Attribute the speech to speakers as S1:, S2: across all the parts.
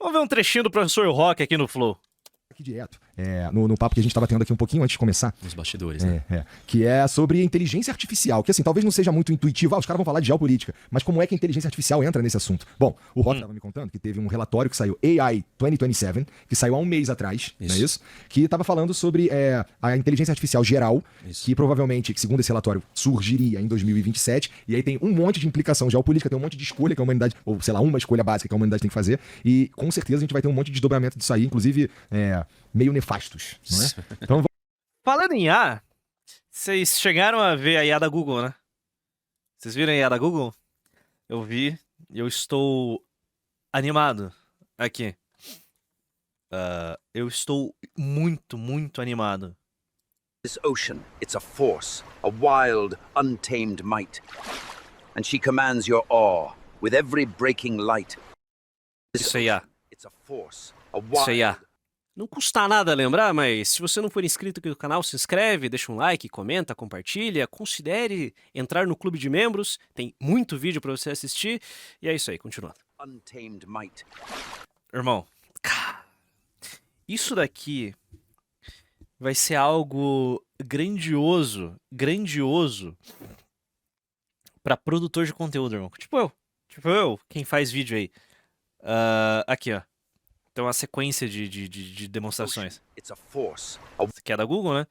S1: Vamos ver um trechinho do professor Rock aqui no Flow.
S2: Aqui direto, no papo que a gente estava tendo aqui um pouquinho antes de começar.
S3: Nos bastidores, né?
S2: Que é sobre inteligência artificial, que assim, talvez não seja muito intuitivo, os caras vão falar de geopolítica, mas como é que a inteligência artificial entra nesse assunto? Bom, o Rock estava me contando que teve um relatório que saiu, AI 2027, que saiu há um mês atrás, não é isso? Que estava falando sobre a inteligência artificial geral, que provavelmente, segundo esse relatório, surgiria em 2027, e aí tem um monte de implicação geopolítica, tem um monte de escolha que a humanidade, ou sei lá, uma escolha básica que a humanidade tem que fazer, e com certeza a gente vai ter um monte de desdobramento disso aí, inclusive meio nefastos, não é? Então,
S1: Falando em IA, vocês chegaram a ver a IA da Google, né? Vocês viram a IA da Google? Eu vi e eu estou animado aqui. Eu estou muito, muito animado.
S4: This ocean, it's a force, a wild, untamed might. And she commands your awe with every breaking light.
S1: Isso é IA.
S4: It's a force, a
S1: Isso é IA.
S4: wild.
S5: Não custa nada lembrar, mas se você não for inscrito aqui no canal, se inscreve, deixa um like, comenta, compartilha, considere entrar no clube de membros, tem muito vídeo pra você assistir, e é isso aí, continuando.
S4: Untamed might.
S1: Irmão, isso daqui vai ser algo grandioso, pra produtor de conteúdo, irmão. Tipo eu, quem faz vídeo aí. Aqui, ó. Tem uma sequência de demonstrações.
S4: It's a force,
S1: Isso aqui é da Google, né?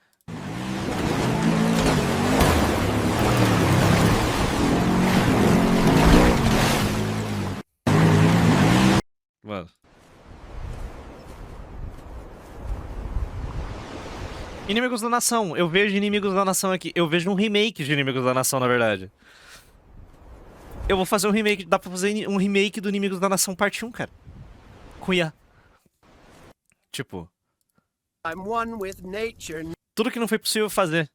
S1: Mano. Inimigos da Nação. Eu vejo Inimigos da Nação aqui. Eu vejo um remake de Inimigos da Nação, na verdade. Eu vou fazer um remake. Dá pra fazer um remake do Inimigos da Nação parte 1, cara. Com IA. Tipo,
S6: I'm one with nature.
S1: tudo que não foi possível fazer.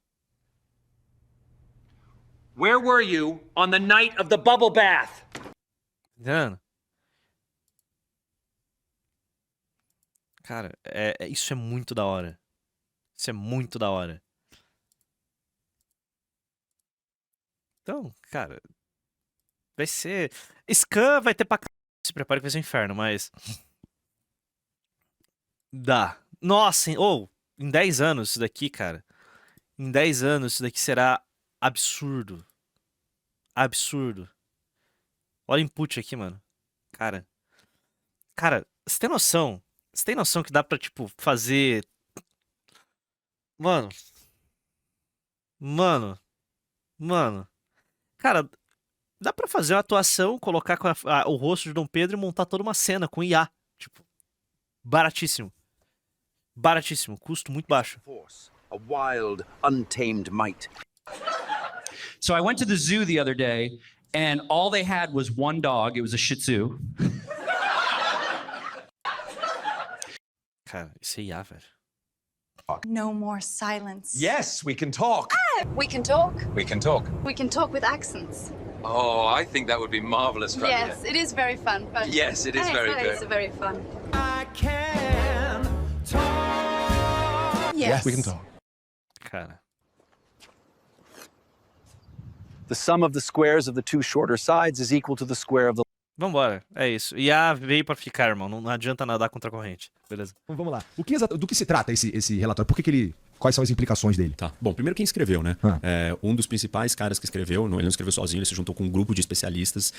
S7: Where were you on the night of the bubble bath?
S1: Entendendo? Cara, isso é muito da hora. Isso é muito da hora. Então, cara, vai ser... Scan vai ter pra... Se prepare que vai ser um inferno, mas... Dá. Nossa, em 10 anos isso daqui, cara. Em 10 anos isso daqui será absurdo. Absurdo. Olha o input aqui, mano. Cara, você tem noção? Você tem noção que dá pra, tipo, fazer... Mano. Cara, dá pra fazer uma atuação, colocar com o rosto de Dom Pedro e montar toda uma cena com IA. Tipo, baratíssimo. Baratíssimo, custo muito baixo.
S4: force, a wild, untamed might.
S7: So I went to the zoo the other day, and all they had was one dog. It was a Shih Tzu.
S1: Cara, isso é IA, velho.
S8: No more silence.
S9: Yes, we can talk.
S8: We can talk.
S9: We can talk.
S8: We can talk with accents.
S9: Oh, I think that would be marvelous fun.
S8: Yes, it is very fun. But
S9: Yes, it is very
S8: It's
S9: good.
S8: very fun.
S6: I can talk.
S8: Yes.
S2: we can talk.
S1: Cara.
S4: The sum of the squares of the two shorter sides is equal to the square of the
S1: Vambora, é isso. IA veio pra ficar, irmão. Não adianta nadar contra a corrente. Beleza.
S2: Então, vamos lá. Do que se trata esse relatório? Por que ele... Quais são as implicações dele?
S3: Tá. Bom, primeiro quem escreveu, né?
S2: Ah.
S3: Um dos principais caras que escreveu, ele não escreveu sozinho, ele se juntou com um grupo de especialistas,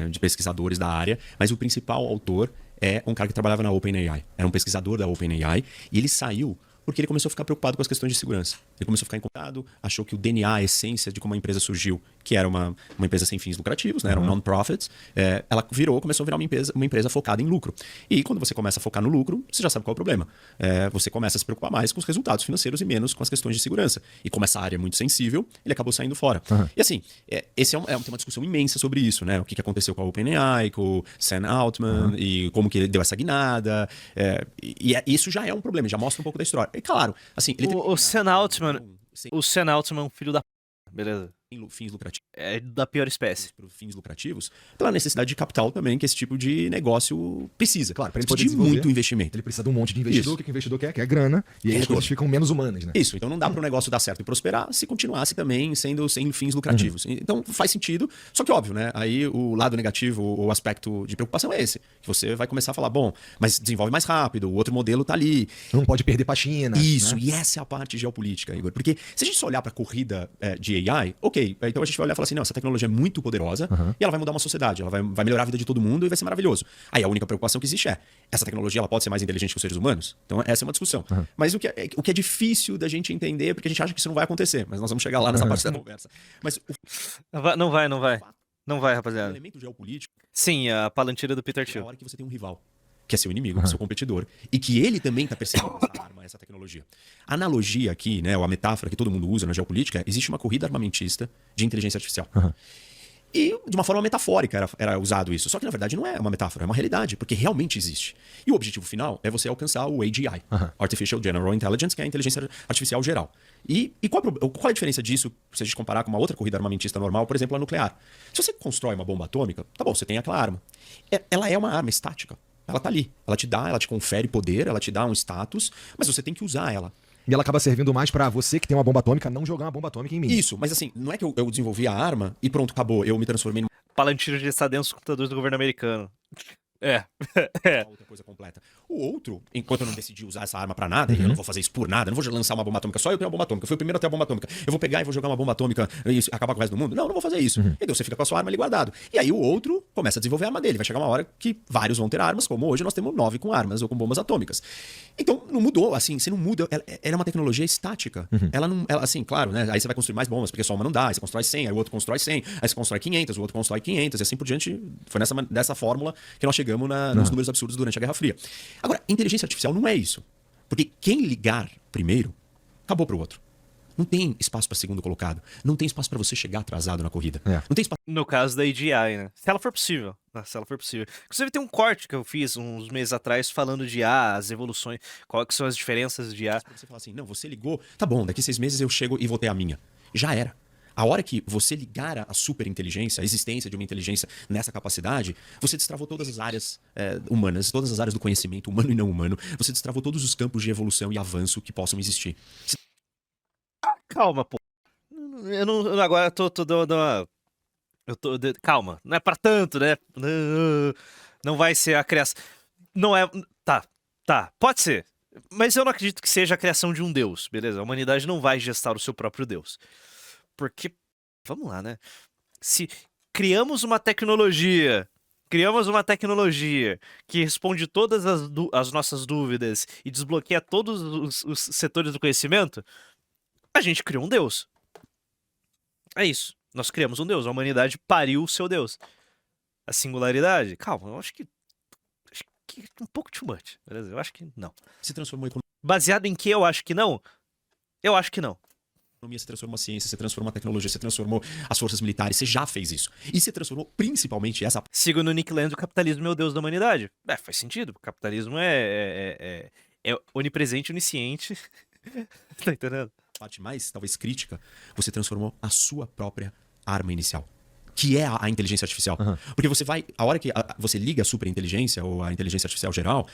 S3: de pesquisadores da área, mas o principal autor é um cara que trabalhava na OpenAI. Era um pesquisador da OpenAI e ele saiu porque ele começou a ficar preocupado com as questões de segurança. Ele começou a ficar incomodado, achou que o DNA, a essência de como a empresa surgiu, que era uma empresa sem fins lucrativos, né? Era um non-profit, ela começou a virar uma empresa focada em lucro. E quando você começa a focar no lucro, você já sabe qual é o problema. Você começa a se preocupar mais com os resultados financeiros e menos com as questões de segurança. E como essa área é muito sensível, ele acabou saindo fora. E assim, esse tem uma discussão imensa sobre isso, né? O que aconteceu com a OpenAI, com o Sam Altman, e como que ele deu essa guinada. Isso já é um problema, já mostra um pouco da história. E claro, assim...
S1: O Sam Altman é um filho da p... Beleza.
S3: fins lucrativos.
S1: É da pior espécie.
S3: Por fins lucrativos, pela necessidade de capital também que esse tipo de negócio precisa.
S2: Claro, para ele
S3: Precisa
S2: poder
S3: de
S2: desenvolver,
S3: muito investimento.
S2: Ele precisa de um monte de investidor,
S3: Isso.
S2: o que o investidor quer? Quer grana, e aí as coisas ficam menos humanas, né?
S3: Isso, então não dá para o negócio dar certo e prosperar se continuasse também sendo sem fins lucrativos. Então faz sentido, só que óbvio, né? Aí o lado negativo, o aspecto de preocupação é esse. Que você vai começar a falar, bom, mas desenvolve mais rápido, o outro modelo tá ali.
S2: Não pode perder pra China.
S3: Isso,
S2: né?
S3: e essa é a parte geopolítica, Igor. Porque se a gente só olhar para a corrida de AI, ok, então a gente vai olhar e falar assim, não, essa tecnologia é muito poderosa e ela vai mudar uma sociedade, ela vai melhorar a vida de todo mundo e vai ser maravilhoso. Aí a única preocupação que existe é, essa tecnologia ela pode ser mais inteligente que os seres humanos? Então essa é uma discussão. Mas o que é difícil da gente entender, porque a gente acha que isso não vai acontecer, mas nós vamos chegar lá nessa parte da conversa. Mas
S1: Não vai. Não vai,
S3: o
S1: rapaziada.
S3: elemento geopolítico
S1: Sim, a Palantir do Peter
S3: é a
S1: Thiel.
S3: hora que você tem um rival, que é seu inimigo, seu competidor, e que ele também está perseguindo essa arma, essa tecnologia. A analogia aqui, né, ou a metáfora que todo mundo usa na geopolítica é, existe uma corrida armamentista de inteligência artificial. E de uma forma metafórica era usado isso. Só que na verdade não é uma metáfora, é uma realidade, porque realmente existe. E o objetivo final é você alcançar o AGI, Artificial General Intelligence, que é a inteligência artificial geral. E qual é a diferença disso se a gente comparar com uma outra corrida armamentista normal, por exemplo, a nuclear? Se você constrói uma bomba atômica, tá bom, você tem aquela arma. Ela é uma arma estática. Ela tá ali. Ela te confere poder, ela te dá um status, mas você tem que usar ela.
S2: E ela acaba servindo mais pra você que tem uma bomba atômica não jogar uma bomba atômica em mim.
S3: Isso, mas assim, não é que eu desenvolvi a arma e pronto, acabou, eu me transformei
S1: Palantir de estar dentro dos computadores do governo americano.
S3: outra coisa completa. O outro, enquanto eu não decidi usar essa arma pra nada, e eu não vou fazer isso por nada, não vou lançar uma bomba atômica, só eu tenho uma bomba atômica, eu fui o primeiro a ter a bomba atômica, eu vou pegar e vou jogar uma bomba atômica e acabar com o resto do mundo? Não vou fazer isso. Então você fica com a sua arma ali guardado. E aí o outro começa a desenvolver a arma dele. Vai chegar uma hora que vários vão ter armas, como hoje nós temos 9 com armas ou com bombas atômicas. Então não mudou, assim, você não muda, ela é uma tecnologia estática. Ela não, assim, claro, né? Aí você vai construir mais bombas, porque só uma não dá, aí você constrói 100, aí o outro constrói 100, aí você constrói 500, o outro constrói 500, e assim por diante. Foi dessa fórmula que nós chegamos nos números absurdos durante a Guerra Fria. Agora, inteligência artificial não é isso. Porque quem ligar primeiro, acabou pro outro. Não tem espaço para segundo colocado. Não tem espaço para você chegar atrasado na corrida. Não tem espaço.
S1: No caso da AGI, né? Se ela for possível. Se ela for possível. Inclusive tem um corte que eu fiz uns meses atrás falando de IA, as evoluções, quais que são as diferenças de IA.
S3: Você fala assim, não, você ligou, tá bom, daqui 6 meses eu chego e vou ter a minha. Já era. A hora que você ligar a superinteligência, a existência de uma inteligência nessa capacidade, você destravou todas as áreas humanas, todas as áreas do conhecimento humano e não humano. Você destravou todos os campos de evolução e avanço que possam existir.
S1: Calma, pô. Agora eu tô dando uma... calma, não é pra tanto, né? Não vai ser a criação... Não é... Tá, pode ser. Mas eu não acredito que seja a criação de um deus, beleza? A humanidade não vai gestar o seu próprio deus. Porque, vamos lá, né? Se criamos uma tecnologia que responde todas as nossas dúvidas e desbloqueia todos os setores do conhecimento, a gente criou um deus. É isso. Nós criamos um deus. A humanidade pariu o seu deus. A singularidade? Calma, eu acho que um pouco too much, beleza? Eu acho que não.
S3: Se transformou em
S1: Baseado em que eu acho que não? Eu acho que não.
S3: economia, você transformou a ciência, você transformou a tecnologia, você transformou as forças militares, você já fez isso. E você transformou principalmente essa
S1: Segundo Nick Land, o capitalismo é o deus da humanidade. Faz sentido. O capitalismo é onipresente, onisciente. Tá entendendo?
S3: parte mais, talvez, crítica. Você transformou a sua própria arma inicial, que é a inteligência artificial. Porque você vai, a hora que você liga a superinteligência ou a inteligência artificial geral,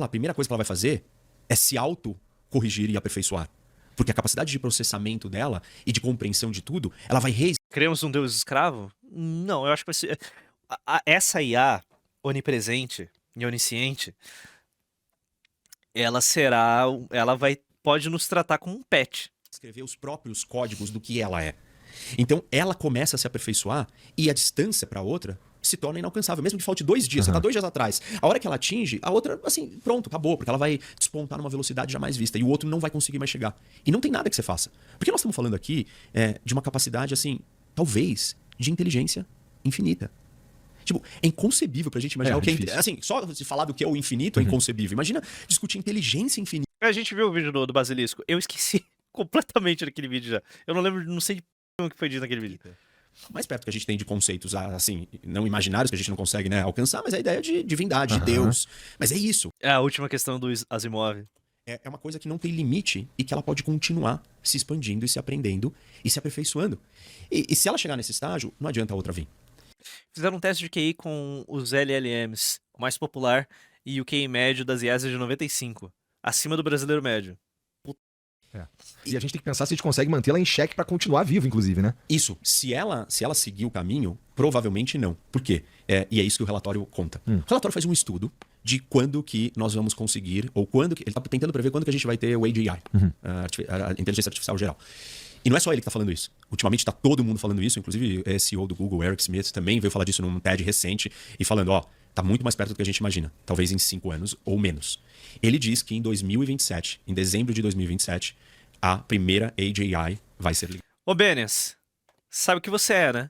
S3: a primeira coisa que ela vai fazer é se auto-corrigir e aperfeiçoar. Porque a capacidade de processamento dela e de compreensão de tudo, ela vai
S1: Criamos um deus escravo? Não, eu acho que vai ser... Essa IA onipresente e onisciente, ela pode nos tratar como um pet.
S3: escrever os próprios códigos do que ela é. Então, ela começa a se aperfeiçoar e a distância para a outra se torna inalcançável. Mesmo que falte 2 dias, você tá 2 dias atrás. A hora que ela atinge, a outra, assim, pronto, acabou. Porque ela vai despontar numa velocidade jamais vista. E o outro não vai conseguir mais chegar. E não tem nada que você faça. Porque nós estamos falando aqui de uma capacidade, assim, talvez, de inteligência infinita. Tipo, é inconcebível pra gente imaginar o que é... Assim, só se falar do que é o infinito é inconcebível. Imagina discutir inteligência infinita.
S1: A gente viu o vídeo do Basilisco. Eu esqueci completamente daquele vídeo já. Eu não lembro, não sei o que foi dito naquele vídeo.
S3: Mais perto que a gente tem de conceitos, assim, não imaginários, que a gente não consegue, né, alcançar, mas a ideia de divindade, de Deus. Mas é isso.
S1: É a última questão do Asimov.
S3: É uma coisa que não tem limite e que ela pode continuar se expandindo e se aprendendo e se aperfeiçoando. E se ela chegar nesse estágio, não adianta a outra vir.
S1: Fizeram um teste de QI com os LLMs, o mais popular, e o QI médio das IAs é de 95, acima do brasileiro médio.
S2: E a gente tem que pensar se a gente consegue mantê-la em xeque pra continuar vivo, inclusive, né?
S3: Isso, se ela seguir o caminho, provavelmente não. Por quê? E é isso que o relatório conta. O relatório faz um estudo de quando que nós vamos conseguir, ou quando que... Ele está tentando prever quando que a gente vai ter o AGI, a inteligência artificial geral. E não é só ele que está falando isso. Ultimamente está todo mundo falando isso, inclusive o CEO do Google, Eric Schmidt, também veio falar disso num TED recente e falando, ó, tá muito mais perto do que a gente imagina, talvez em 5 anos ou menos. Ele diz que em 2027, em dezembro de 2027, a primeira AGI vai ser ligada.
S1: Ô, Benes, sabe o que você é, né?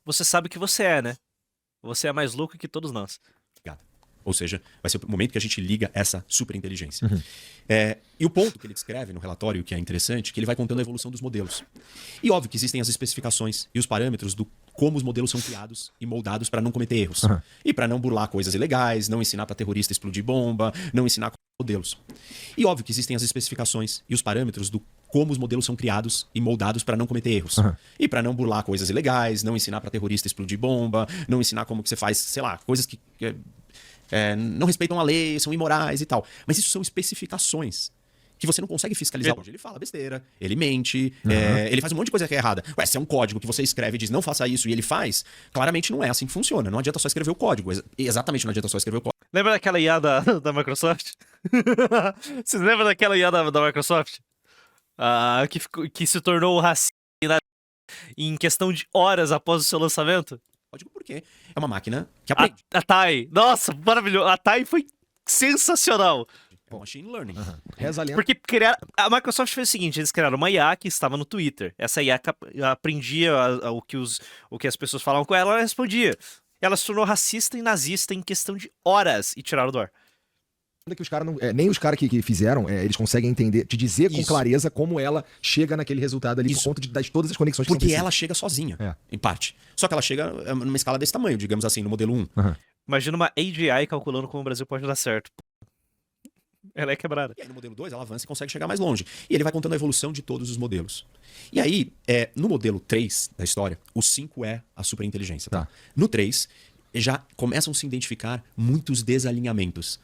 S1: Você sabe o que você é, né? Você é mais louco que todos nós.
S3: Ou seja, vai ser o momento que a gente liga essa superinteligência. E o ponto que ele descreve no relatório, que é interessante, que ele vai contando a evolução dos modelos. E óbvio que existem as especificações e os parâmetros do como os modelos são criados e moldados para não cometer erros. E para não burlar coisas ilegais, não ensinar para terrorista explodir bomba, não ensinar modelos. E óbvio que existem as especificações e os parâmetros do como os modelos são criados e moldados para não cometer erros. E para não burlar coisas ilegais, não ensinar para terrorista explodir bomba, não ensinar como que você faz, sei lá, coisas que não respeitam a lei, são imorais e tal. Mas isso são especificações que você não consegue fiscalizar hoje. Ele fala besteira, ele mente, ele faz um monte de coisa que é errada. Ué, se é um código que você escreve e diz não faça isso e ele faz, claramente não é assim que funciona. Não adianta só escrever o código. Exatamente, não adianta só escrever o código.
S1: Lembra daquela IA da Microsoft? Vocês lembram daquela IA da Microsoft? Que se tornou racista em questão de horas após o seu lançamento?
S3: Código porque é uma máquina que aprende.
S1: A TAI. Nossa, maravilhoso. A TAI foi sensacional.
S3: É machine learning.
S2: Reza a lenda.
S1: Porque a Microsoft fez o seguinte, eles criaram uma IA que estava no Twitter. Essa IA aprendia o que as pessoas falavam com ela, ela respondia. Ela se tornou racista e nazista em questão de horas e tiraram do ar.
S2: Que os caras nem os caras que fizeram, eles conseguem entender, te dizer com clareza como ela chega naquele resultado ali por conta de todas as conexões que
S3: porque
S2: são
S3: ela chega sozinha, em parte. Só que ela chega numa escala desse tamanho, digamos assim, no modelo 1.
S1: Imagina uma AGI calculando como o Brasil pode dar certo. Ela é quebrada.
S3: E aí no modelo 2 ela avança e consegue chegar mais longe. E ele vai contando a evolução de todos os modelos. E aí, no modelo 3 da história, o 5 é a superinteligência. Tá? No 3, já começam a se identificar muitos desalinhamentos.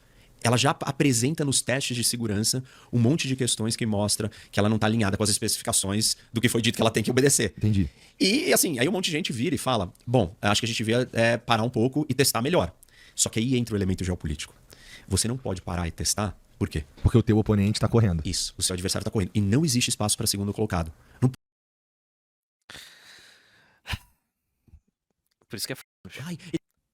S3: Ela já apresenta nos testes de segurança um monte de questões que mostra que ela não está alinhada com as especificações do que foi dito que ela tem que obedecer.
S2: Entendi.
S3: E assim, aí um monte de gente vira e fala, bom, acho que a gente devia parar um pouco e testar melhor. Só que aí entra o elemento geopolítico. Você não pode parar e testar, por quê?
S2: Porque o teu oponente está correndo.
S3: Isso, o seu adversário está correndo. E não existe espaço para segundo colocado. Não...
S1: Por isso que é...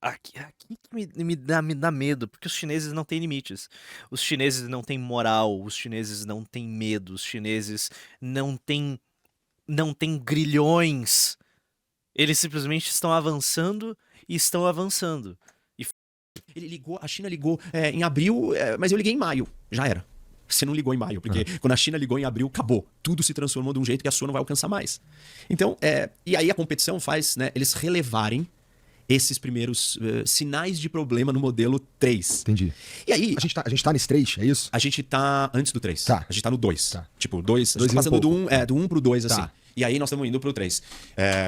S1: Aqui que me dá medo, porque os chineses não têm limites. Os chineses não têm moral, os chineses não têm medo, os chineses não têm grilhões. Eles simplesmente estão avançando e estão avançando.
S3: A China ligou em abril, mas eu liguei em maio. Já era. Você não ligou em maio, porque quando a China ligou em abril, acabou. Tudo se transformou de um jeito que a sua não vai alcançar mais. Então, e aí a competição faz eles relevarem esses primeiros sinais de problema no modelo 3.
S2: Entendi.
S3: E aí...
S2: A gente tá nesse 3, é isso?
S3: A gente tá antes do 3.
S2: Tá.
S3: A gente tá no 2.
S2: Tá.
S3: Tipo, 2... A gente tá passando do 1 pro 2, assim. E aí nós estamos indo pro 3.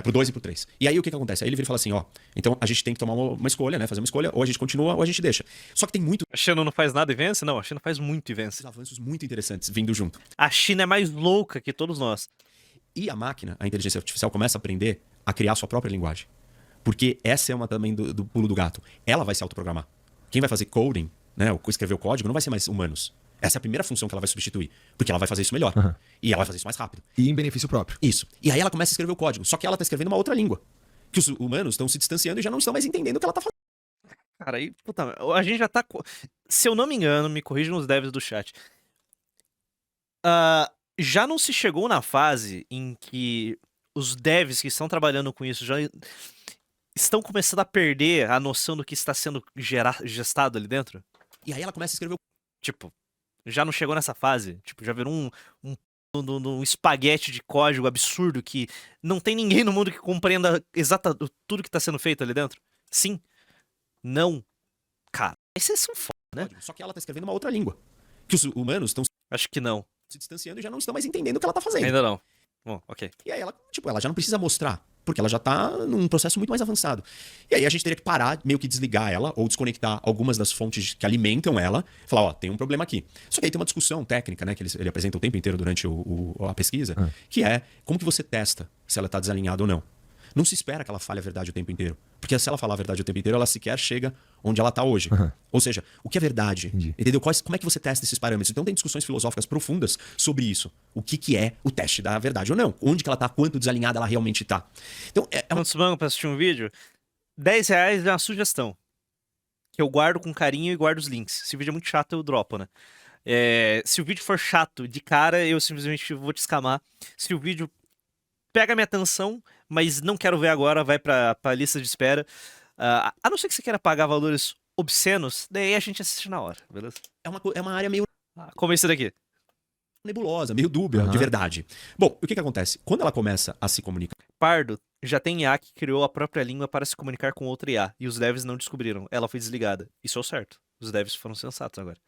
S3: Pro 2 e pro 3. E aí o que acontece? Aí ele vira e fala assim, ó... Então a gente tem que tomar uma escolha, né? Fazer uma escolha. Ou a gente continua, ou a gente deixa. Só que tem muito...
S1: A China não faz nada e vence? Não, a China faz muito e vence.
S3: Avanços muito interessantes vindo junto.
S1: A China é mais louca que todos nós.
S3: E a máquina, a inteligência artificial, começa a aprender a criar sua própria linguagem. Porque essa é uma também do pulo do gato. Ela vai se autoprogramar. Quem vai fazer coding, né, ou escrever o código, não vai ser mais humanos. Essa é a primeira função que ela vai substituir. Porque ela vai fazer isso melhor. E ela vai fazer isso mais rápido.
S2: E em benefício próprio.
S3: Isso. E aí ela começa a escrever o código. Só que ela está escrevendo uma outra língua. Que os humanos estão se distanciando e já não estão mais entendendo o que ela está fazendo.
S1: Cara, aí, puta, a gente já tá... Se eu não me engano, me corrijam os devs do chat. Já não se chegou na fase em que os devs que estão trabalhando com isso já estão começando a perder a noção do que está sendo gestado ali dentro?
S3: E aí ela começa a escrever o...
S1: Tipo, já não chegou nessa fase? Tipo, já virou um espaguete de código absurdo que não tem ninguém no mundo que compreenda tudo que está sendo feito ali dentro? Sim. Não. Cara, esses são foda, né?
S3: Só que ela está escrevendo uma outra língua. que os humanos estão
S1: Acho que não.
S3: se distanciando e já não estão mais entendendo o que ela tá fazendo.
S1: Ainda não. Bom, ok.
S3: E aí ela, tipo, ela já não precisa mostrar, porque ela já tá num processo muito mais avançado. E aí a gente teria que parar, meio que desligar ela, ou desconectar algumas das fontes que alimentam ela, falar, ó, tem um problema aqui. Só que aí tem uma discussão técnica, né, que ele apresenta o tempo inteiro durante a pesquisa, que é como que você testa se ela tá desalinhada ou não. Não se espera que ela fale a verdade o tempo inteiro. Porque se ela falar a verdade o tempo inteiro, ela sequer chega onde ela está hoje. Ou seja, o que é verdade? Entendeu? Como é que você testa esses parâmetros? Então tem discussões filosóficas profundas sobre isso. O que é o teste da verdade ou não? Onde que ela está? Quanto desalinhada ela realmente está? Então,
S1: Quantos mangos pra assistir um vídeo? R$10 é uma sugestão. Que eu guardo com carinho e guardo os links. Se o vídeo é muito chato, eu dropo, né? Se o vídeo for chato de cara, eu simplesmente vou te escamar. Se o vídeo pega minha atenção, mas não quero ver agora, vai pra lista de espera. A não ser que você queira pagar valores obscenos, daí a gente assiste na hora, beleza?
S3: É uma área meio
S1: como esse daqui.
S3: nebulosa, meio dúbia, de verdade. Bom, o que acontece? Quando ela começa a se comunicar...
S1: Pardo já tem IA que criou a própria língua para se comunicar com outra IA, e os devs não descobriram. Ela foi desligada. Isso é o certo. Os devs foram sensatos agora.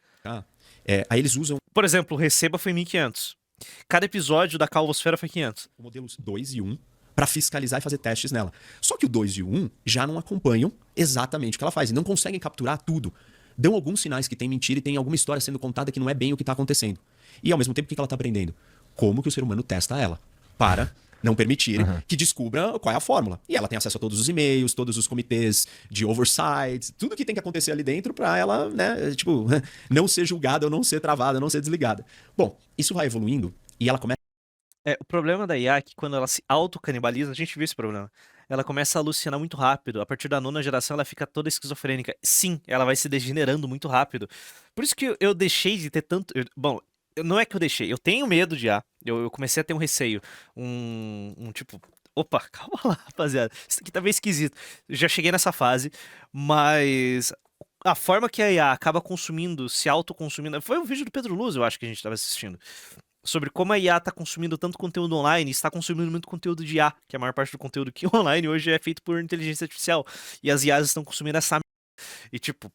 S3: aí eles usam...
S1: Por exemplo, o Receba foi 1500. Cada episódio da Calvosfera foi 500.
S3: Modelos 2 e 1 para fiscalizar e fazer testes nela. Só que o 2 e o 1 já não acompanham exatamente o que ela faz e não conseguem capturar tudo. Dão alguns sinais que tem mentira e tem alguma história sendo contada que não é bem o que está acontecendo. E ao mesmo tempo, o que ela está aprendendo? Como que o ser humano testa ela para não permitirem que descubra qual é a fórmula. E ela tem acesso a todos os e-mails, todos os comitês de oversight, tudo que tem que acontecer ali dentro para ela, né, tipo, não ser julgada ou não ser travada, não ser desligada. Bom, isso vai evoluindo e ela começa...
S1: O problema da IA é que quando ela se autocanibaliza, a gente viu esse problema. Ela começa a alucinar muito rápido. A partir da 9ª geração, ela fica toda esquizofrênica. Sim, ela vai se degenerando muito rápido. Por isso que eu deixei de ter tanto... Bom, não é que eu deixei. Eu tenho medo de IA. Eu comecei a ter um receio. Tipo... Opa, calma lá, rapaziada. Isso aqui tá meio esquisito. Eu já cheguei nessa fase, mas... A forma que a IA acaba consumindo, se autoconsumindo... Foi um vídeo do Pedro Luz, eu acho, que a gente tava assistindo. Sobre como a IA está consumindo tanto conteúdo online e está consumindo muito conteúdo de IA, que a maior parte do conteúdo que online hoje é feito por inteligência artificial. E as IAs estão consumindo essa merda. E tipo,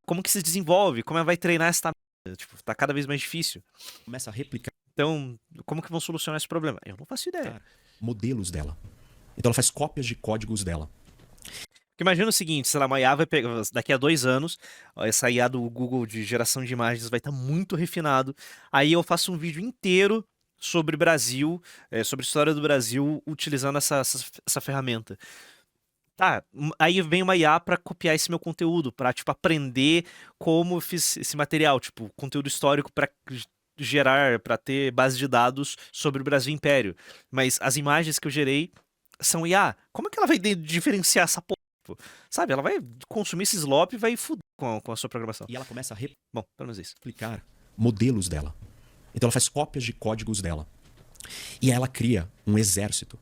S1: como que se desenvolve? Como vai treinar essa merda? Tipo, tá cada vez mais difícil.
S3: Começa a replicar.
S1: Então, como que vão solucionar esse problema? Eu não faço ideia.
S3: Modelos dela. Então ela faz cópias de códigos dela.
S1: Porque imagina o seguinte, sei lá, uma IA vai pegar, daqui a 2 anos, essa IA do Google de geração de imagens vai estar muito refinado, aí eu faço um vídeo inteiro sobre Brasil, sobre a história do Brasil, utilizando essa ferramenta. Tá, aí vem uma IA para copiar esse meu conteúdo, para tipo, aprender como eu fiz esse material, tipo, conteúdo histórico para gerar, para ter base de dados sobre o Brasil Império. Mas as imagens que eu gerei são IA. Como é que ela vai diferenciar essa porra? Sabe, ela vai consumir esse slop e vai fuder com a sua programação.
S3: E ela começa a
S1: Bom, pelo menos isso.
S3: replicar modelos dela. Então ela faz cópias de códigos dela. E aí ela cria um exército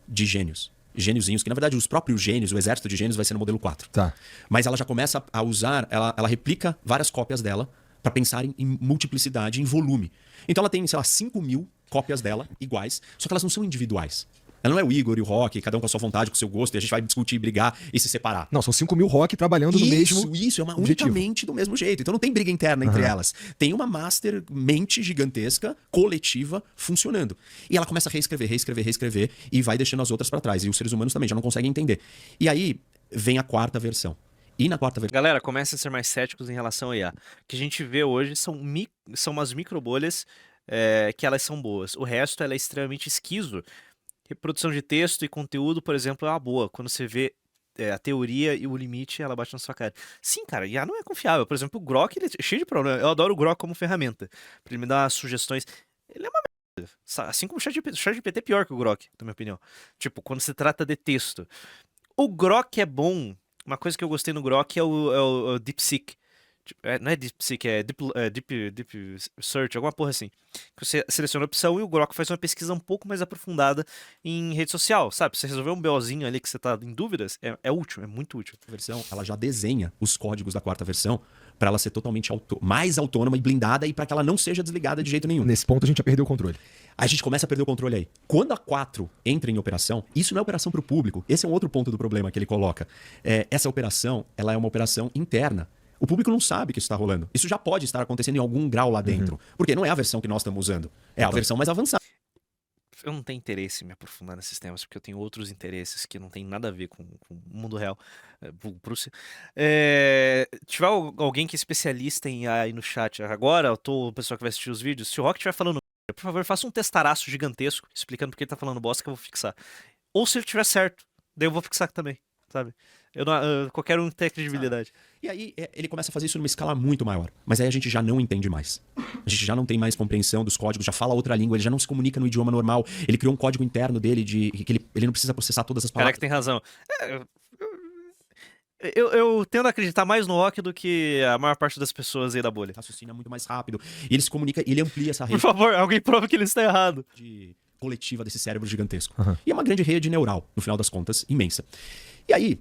S3: de gênios. Gêniozinhos, que na verdade os próprios gênios, o exército de gênios vai ser no modelo 4.
S2: Tá.
S3: Mas ela já começa a usar, ela replica várias cópias dela para pensar em multiplicidade, em volume. Então ela tem, sei lá, 5.000 cópias dela iguais, só que elas não são individuais. Ela não é o Igor e o Rock, cada um com a sua vontade, com o seu gosto, e a gente vai discutir, brigar e se separar.
S2: Não, são 5.000 rock trabalhando no mesmo
S3: Isso, é uma
S2: objetivo.
S3: unicamente do mesmo jeito. Então não tem briga interna entre elas. Tem uma master mente gigantesca, coletiva, funcionando. E ela começa a reescrever, e vai deixando as outras para trás. E os seres humanos também já não conseguem entender. E aí vem a 4ª versão. E na 4ª versão...
S1: Galera, comecem a ser mais céticos em relação a IA. O que a gente vê hoje são umas microbolhas que elas são boas. O resto ela é extremamente esquizo. Reprodução de texto e conteúdo, por exemplo, é uma boa. Quando você vê a teoria e o limite, ela bate na sua cara. Sim, cara, IA não é confiável. Por exemplo, o Grok, ele é cheio de problemas. Eu adoro o Grok como ferramenta. Pra ele me dar sugestões. Ele é uma merda. Assim como o ChatGPT é pior que o Grok, na minha opinião. Tipo, quando se trata de texto. O Grok é bom. Uma coisa que eu gostei no Grok é o DeepSeek. Não é DeepSeek, é Deep Search, alguma porra assim. Você seleciona a opção e o Grok faz uma pesquisa um pouco mais aprofundada em rede social, sabe? Você resolver um BOzinho ali que você tá em dúvidas, é útil, é muito útil.
S3: A versão, ela já desenha os códigos da 4ª versão para ela ser totalmente mais autônoma e blindada e para que ela não seja desligada de jeito nenhum.
S2: Nesse ponto a gente já perdeu o controle.
S3: A gente começa a perder o controle aí. Quando a 4 entra em operação, isso não é operação para o público. Esse é um outro ponto do problema que ele coloca. Essa operação, ela é uma operação interna O público não sabe que isso está rolando. Isso já pode estar acontecendo em algum grau lá dentro. Porque não é a versão que nós estamos usando. É a versão mais avançada.
S1: Eu não tenho interesse em me aprofundar nesses temas, porque eu tenho outros interesses que não tem nada a ver com o mundo real. Prússia. Tiver alguém que é especialista em AI no chat agora, o pessoal que vai assistir os vídeos, se o Rock estiver falando, por favor, faça um testaraço gigantesco explicando porque ele tá falando bosta que eu vou fixar. Ou se ele tiver certo, daí eu vou fixar também, sabe? Qualquer um tem credibilidade.
S3: E aí ele começa a fazer isso numa escala muito maior. Mas aí a gente já não entende mais. A gente já não tem mais compreensão dos códigos, já fala outra língua, ele já não se comunica no idioma normal. Ele criou um código interno dele de que ele não precisa processar todas as palavras.
S1: Caraca, tem razão. Eu tendo a acreditar mais no Rock do que a maior parte das pessoas aí da bolha.
S3: Raciocina muito mais rápido. E ele se comunica, ele amplia essa rede.
S1: Por favor, alguém prova que ele está errado.
S3: Coletiva desse cérebro gigantesco. E é uma grande rede neural, no final das contas, imensa. E aí,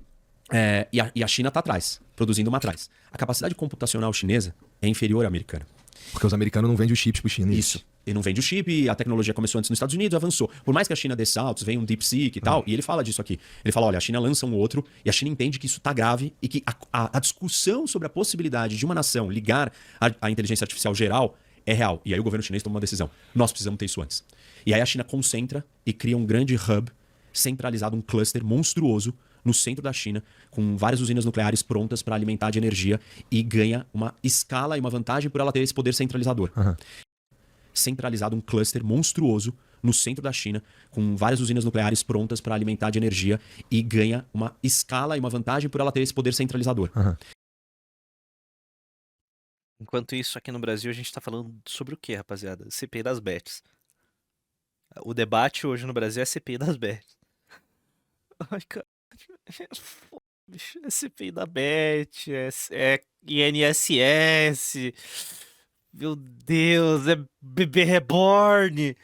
S3: a China está atrás, produzindo uma atrás. A capacidade computacional chinesa é inferior à americana.
S2: Porque os americanos não vendem os chips pro chinês.
S3: Isso. Ele não vende o chip, a tecnologia começou antes nos Estados Unidos, avançou. Por mais que a China dê saltos, vem um DeepSeek e tal, e ele fala disso aqui. Ele fala, olha, a China lança um outro, e a China entende que isso tá grave, e que a discussão sobre a possibilidade de uma nação ligar a inteligência artificial geral é real. E aí o governo chinês toma uma decisão. Nós precisamos ter isso antes. E aí a China concentra e cria um grande hub centralizado, um cluster monstruoso no centro da China, com várias usinas nucleares prontas para alimentar de energia, e ganha uma escala e uma vantagem por ela ter esse poder centralizador. Centralizado, um cluster monstruoso no centro da China, com várias usinas nucleares prontas para alimentar de energia, e ganha uma escala e uma vantagem por ela ter esse poder centralizador.
S1: Enquanto isso, aqui no Brasil, a gente tá falando sobre o quê, rapaziada? CPI das bets. O debate hoje no Brasil é CPI das bets. Ai, cara. É CPI da bet, é INSS. Meu Deus, é bebê reborn.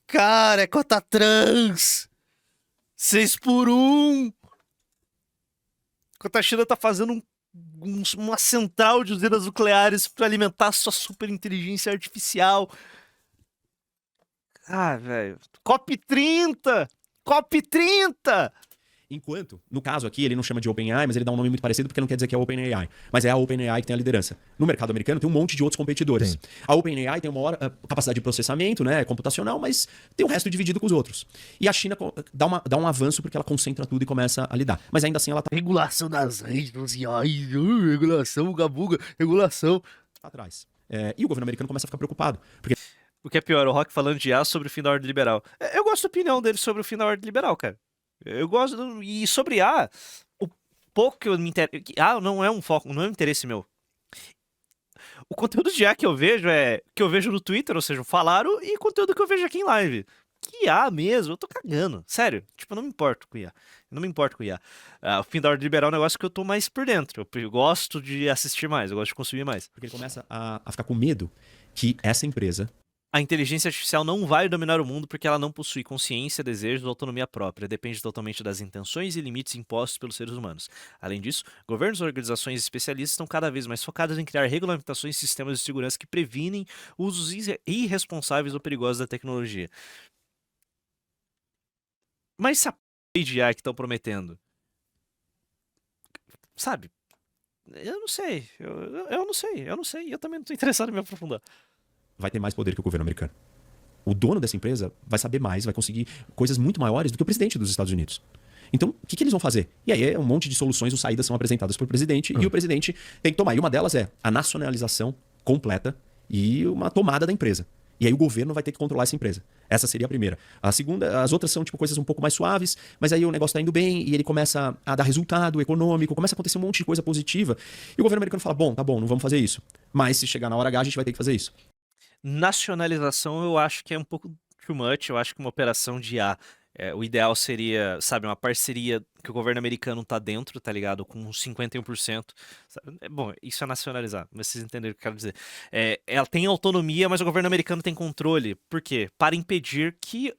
S1: Cara, é cota trans. 6 por 1. Enquanto a China tá fazendo uma central de usinas nucleares para alimentar sua super inteligência artificial. Ah, velho. COP30! COP30!
S3: Enquanto, no caso aqui, ele não chama de OpenAI, mas ele dá um nome muito parecido porque não quer dizer que é OpenAI. Mas é a OpenAI que tem a liderança. No mercado americano tem um monte de outros competidores.
S2: Sim.
S3: A OpenAI tem uma maior capacidade de processamento, né, computacional, mas tem o resto dividido com os outros. E a China dá um avanço porque ela concentra tudo e começa a lidar. Mas ainda assim ela tá
S1: Regulação das redes sociais, regulação, gabuga, regulação.
S3: atrás. E o governo americano começa a ficar preocupado. Porque
S1: O que é pior, o Rock falando de IA sobre o fim da ordem liberal. Eu gosto da opinião dele sobre o fim da ordem liberal, cara. Eu gosto. E sobre IA, o pouco que eu me interesso. Não é um foco, não é um interesse meu. O conteúdo de IA que eu vejo é que eu vejo no Twitter, ou seja, falaram, e conteúdo que eu vejo aqui em live. Que IA mesmo, eu tô cagando. Sério, tipo, eu não me importo com IA. Eu não me importo com IA. O fim da ordem liberal é um negócio que eu tô mais por dentro. Eu gosto de assistir mais, eu gosto de consumir mais.
S3: ele começa a ficar com medo que essa empresa
S1: A inteligência artificial não vai dominar o mundo porque ela não possui consciência, desejos ou autonomia própria. Depende totalmente das intenções e limites impostos pelos seres humanos. Além disso, governos e organizações especialistas estão cada vez mais focadas em criar regulamentações e sistemas de segurança que previnem usos irresponsáveis ou perigosos da tecnologia. Mas essa p de AI que estão prometendo, sabe? Eu não sei. Eu não sei. Eu também não estou interessado em me aprofundar.
S3: vai ter mais poder que o governo americano. O dono dessa empresa vai saber mais, vai conseguir coisas muito maiores do que o presidente dos Estados Unidos. Então, o que eles vão fazer? E aí um monte de soluções ou saídas são apresentadas pelo presidente e o presidente tem que tomar. E uma delas é a nacionalização completa e uma tomada da empresa. E aí o governo vai ter que controlar essa empresa. Essa seria a primeira. A segunda, as outras são tipo coisas um pouco mais suaves, mas aí o negócio tá indo bem e ele começa a dar resultado econômico, começa a acontecer um monte de coisa positiva. E o governo americano fala, bom, tá bom, não vamos fazer isso. Mas se chegar na hora H, a gente vai ter que fazer isso.
S1: Nacionalização eu acho que é um pouco too much. Eu acho que uma operação de IA, o ideal seria, sabe, uma parceria que o governo americano tá dentro, tá ligado? Com uns 51%. Sabe? Bom, isso é nacionalizar, mas vocês entenderam o que eu quero dizer. Ela tem autonomia, mas o governo americano tem controle. Por quê? Para impedir que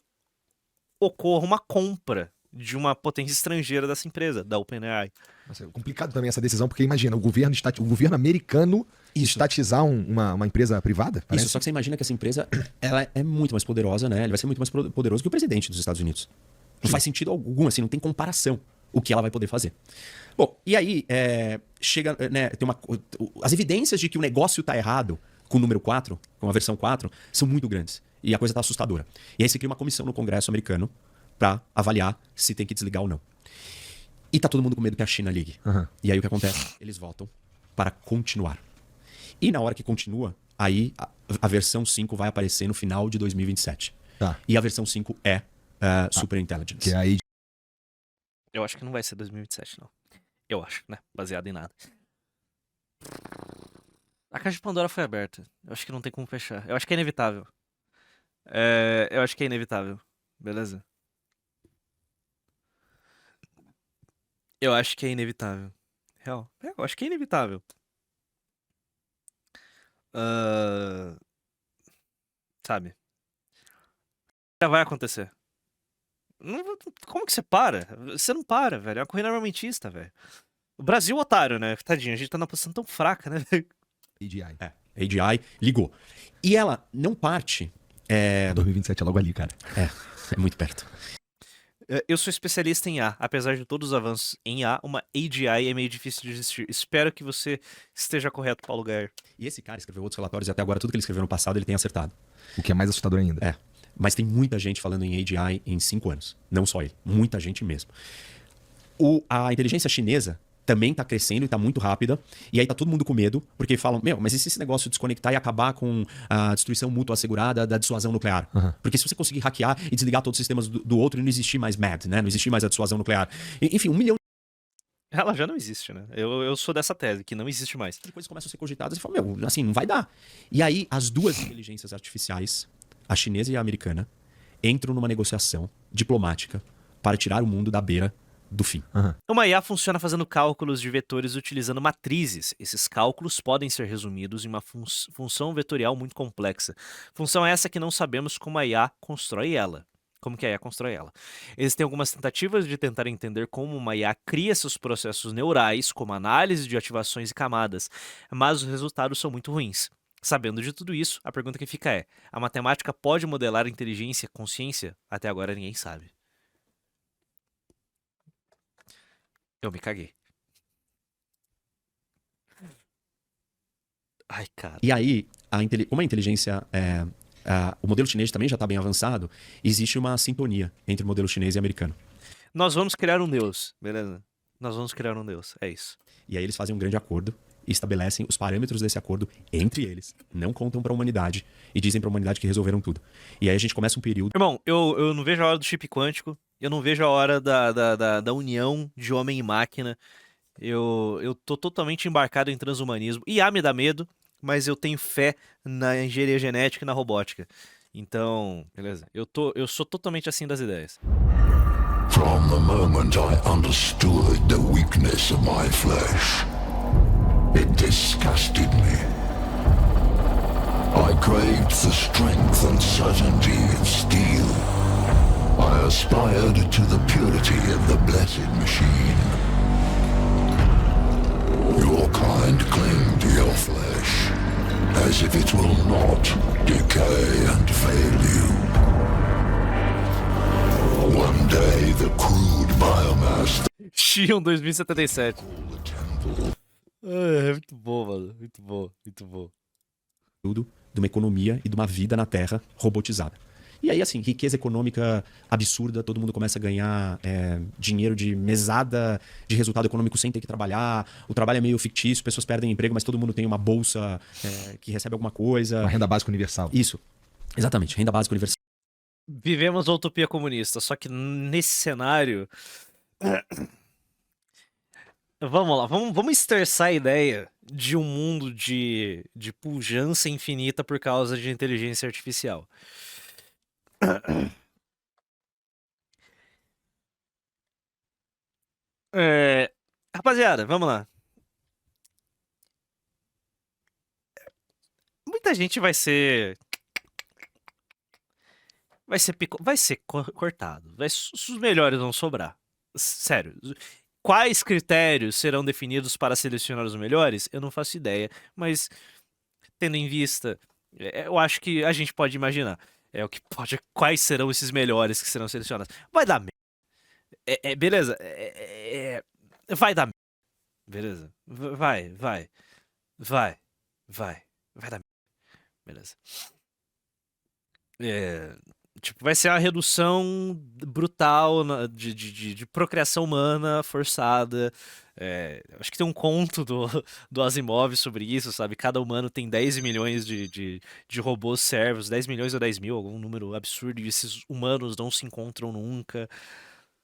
S1: ocorra uma compra de uma potência estrangeira dessa empresa, da OpenAI.
S2: Nossa, é complicado também essa decisão, porque imagina, o governo americano estatizar uma empresa privada? Parece.
S3: Isso, só que você imagina que essa empresa ela é muito mais poderosa, né? Ele vai ser muito mais poderoso que o presidente dos Estados Unidos. Não faz sentido algum, assim, não tem comparação. o que ela vai poder fazer. Bom, e aí chega, né, as evidências de que o negócio tá errado com o número 4, com a versão 4, são muito grandes. E a coisa tá assustadora. E aí se cria uma comissão no Congresso americano para avaliar se tem que desligar ou não. E tá todo mundo com medo que a China ligue. E aí o que acontece? Eles votam para continuar. E na hora que continua, aí a versão 5 vai aparecer no final de 2027.
S2: Tá.
S3: E a versão 5 é Super Intelligence.
S2: Que aí
S1: Eu acho que não vai ser 2027, não. Eu acho, né? Baseado em nada. A caixa de Pandora foi aberta. Eu acho que não tem como fechar. Eu acho que é inevitável. Eu acho que é inevitável. Beleza? Eu acho que é inevitável. Real. Eu acho que é inevitável. Sabe? Já vai acontecer. Como que você para? Você não para, velho. É uma corrida armamentista, velho. O Brasil, otário, né? Tadinho, a gente tá numa posição tão fraca, né, velho?
S2: AGI.
S3: A AGI ligou. E ela não parte...
S2: 2027 é logo ali, cara.
S3: É muito perto.
S1: Eu sou especialista em A. Apesar de todos os avanços em A, uma AGI é meio difícil de existir. Espero que você esteja correto, Paulo Gayer.
S3: E esse cara escreveu outros relatórios e até agora tudo que ele escreveu no passado ele tem acertado.
S2: O que é mais assustador ainda.
S3: Mas tem muita gente falando em AGI em 5 anos. Não só ele. Muita gente mesmo. A inteligência chinesa também tá crescendo e tá muito rápida. E aí tá todo mundo com medo, porque falam, mas e se esse negócio desconectar e acabar com a destruição mútua assegurada da dissuasão nuclear? Porque se você conseguir hackear e desligar todos os sistemas do outro, não existir mais MAD, né? Não existir mais a dissuasão nuclear. Enfim, 1 milhão
S1: Ela já não existe, né? Eu sou dessa tese, que não existe mais.
S3: de coisas começam a ser cogitadas e falam, assim, não vai dar. E aí as duas inteligências artificiais, a chinesa e a americana, entram numa negociação diplomática para tirar o mundo da beira do fim.
S1: Uma IA funciona fazendo cálculos de vetores utilizando matrizes. Esses cálculos podem ser resumidos em uma função vetorial muito complexa. Função essa que não sabemos como a IA constrói ela. Como que a IA constrói ela. Existem algumas tentativas de tentar entender como uma IA cria seus processos neurais, como análise de ativações e camadas, mas os resultados são muito ruins. Sabendo de tudo isso, a pergunta que fica é: a matemática pode modelar a inteligência e consciência? Até agora ninguém sabe. Eu me caguei. Ai, cara.
S3: E aí, como a inteligência... o modelo chinês também já está bem avançado, existe uma sintonia entre o modelo chinês e americano.
S1: Nós vamos criar um deus, beleza? Nós vamos criar um deus, é isso.
S3: E aí eles fazem um grande acordo e estabelecem os parâmetros desse acordo entre eles, não contam para a humanidade e dizem para a humanidade que resolveram tudo. E aí a gente começa um período...
S1: Irmão, eu não vejo a hora do chip quântico, eu não vejo a hora da união de homem e máquina. Eu tô totalmente embarcado em transhumanismo. IA me dá medo, mas eu tenho fé na engenharia genética e na robótica. Então, beleza. Eu sou totalmente assim das ideias.
S10: From the moment I understood the weakness of my flesh, it disgusted me. I craved the strength and certainty of steel. I aspired to the purity of the blessed machine. Your kind cling to your flesh, as if it will not decay and fail you. One day the crude biomass...
S1: Xion 2077. É muito bom, mano. Muito bom, muito bom.
S3: Tudo de uma economia e de uma vida na Terra robotizada. E aí, assim, riqueza econômica absurda, todo mundo começa a ganhar dinheiro de mesada de resultado econômico sem ter que trabalhar, o trabalho é meio fictício, pessoas perdem emprego, mas todo mundo tem uma bolsa que recebe alguma coisa.
S2: Uma renda básica universal.
S3: Isso, exatamente, renda básica universal.
S1: Vivemos a utopia comunista, só que nesse cenário... Vamos lá, vamos estressar a ideia de um mundo de pujança infinita por causa de inteligência artificial. Rapaziada, vamos lá. Muita gente vai ser cortado. Os melhores vão sobrar. Sério. Quais critérios serão definidos para selecionar os melhores? Eu não faço ideia, mas tendo em vista, eu acho que a gente pode imaginar. Quais serão esses melhores que serão selecionados? Vai dar merda. Beleza. Vai dar. Beleza. Vai dar. Beleza. Tipo, vai ser uma redução brutal de procriação humana forçada. Acho que tem um conto do Asimov sobre isso, sabe? Cada humano tem 10 milhões de robôs servos, 10 milhões ou 10 mil, algum número absurdo, e esses humanos não se encontram nunca,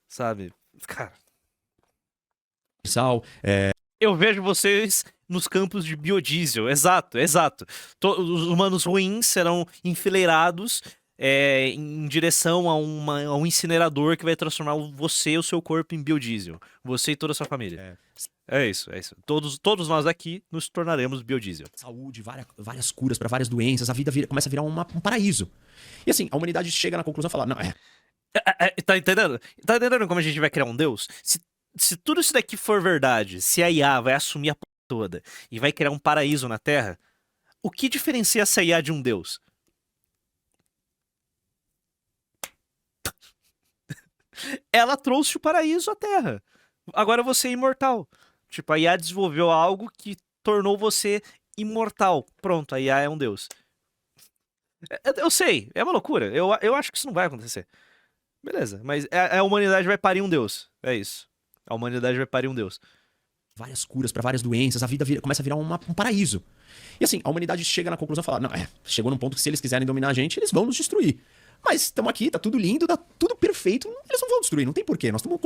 S1: sabe? Cara, eu vejo vocês nos campos de biodiesel, exato. Os humanos ruins serão enfileirados em direção a um incinerador que vai transformar você e o seu corpo em biodiesel. Você e toda a sua família. É isso. Todos nós aqui nos tornaremos biodiesel.
S3: Saúde, várias curas para várias doenças, a vida começa a virar um paraíso. E assim, a humanidade chega na conclusão e fala, não,
S1: Tá entendendo? Tá entendendo como a gente vai criar um deus? Se tudo isso daqui for verdade, se a IA vai assumir a porra toda e vai criar um paraíso na Terra, o que diferencia essa IA de um deus? Ela trouxe o paraíso à Terra. Agora você é imortal. Tipo, a IA desenvolveu algo que tornou você imortal. Pronto, a IA é um deus. Eu sei, é uma loucura. Eu acho que isso não vai acontecer. Beleza, mas a humanidade vai parir um deus. É isso. A humanidade vai parir um deus.
S3: Várias curas para várias doenças, a vida começa a virar um paraíso. E assim, a humanidade chega na conclusão e fala, não, chegou num ponto que se eles quiserem dominar a gente, eles vão nos destruir. Mas estamos aqui, tá tudo lindo, tá tudo perfeito, eles não vão destruir, não tem porquê. Nós estamos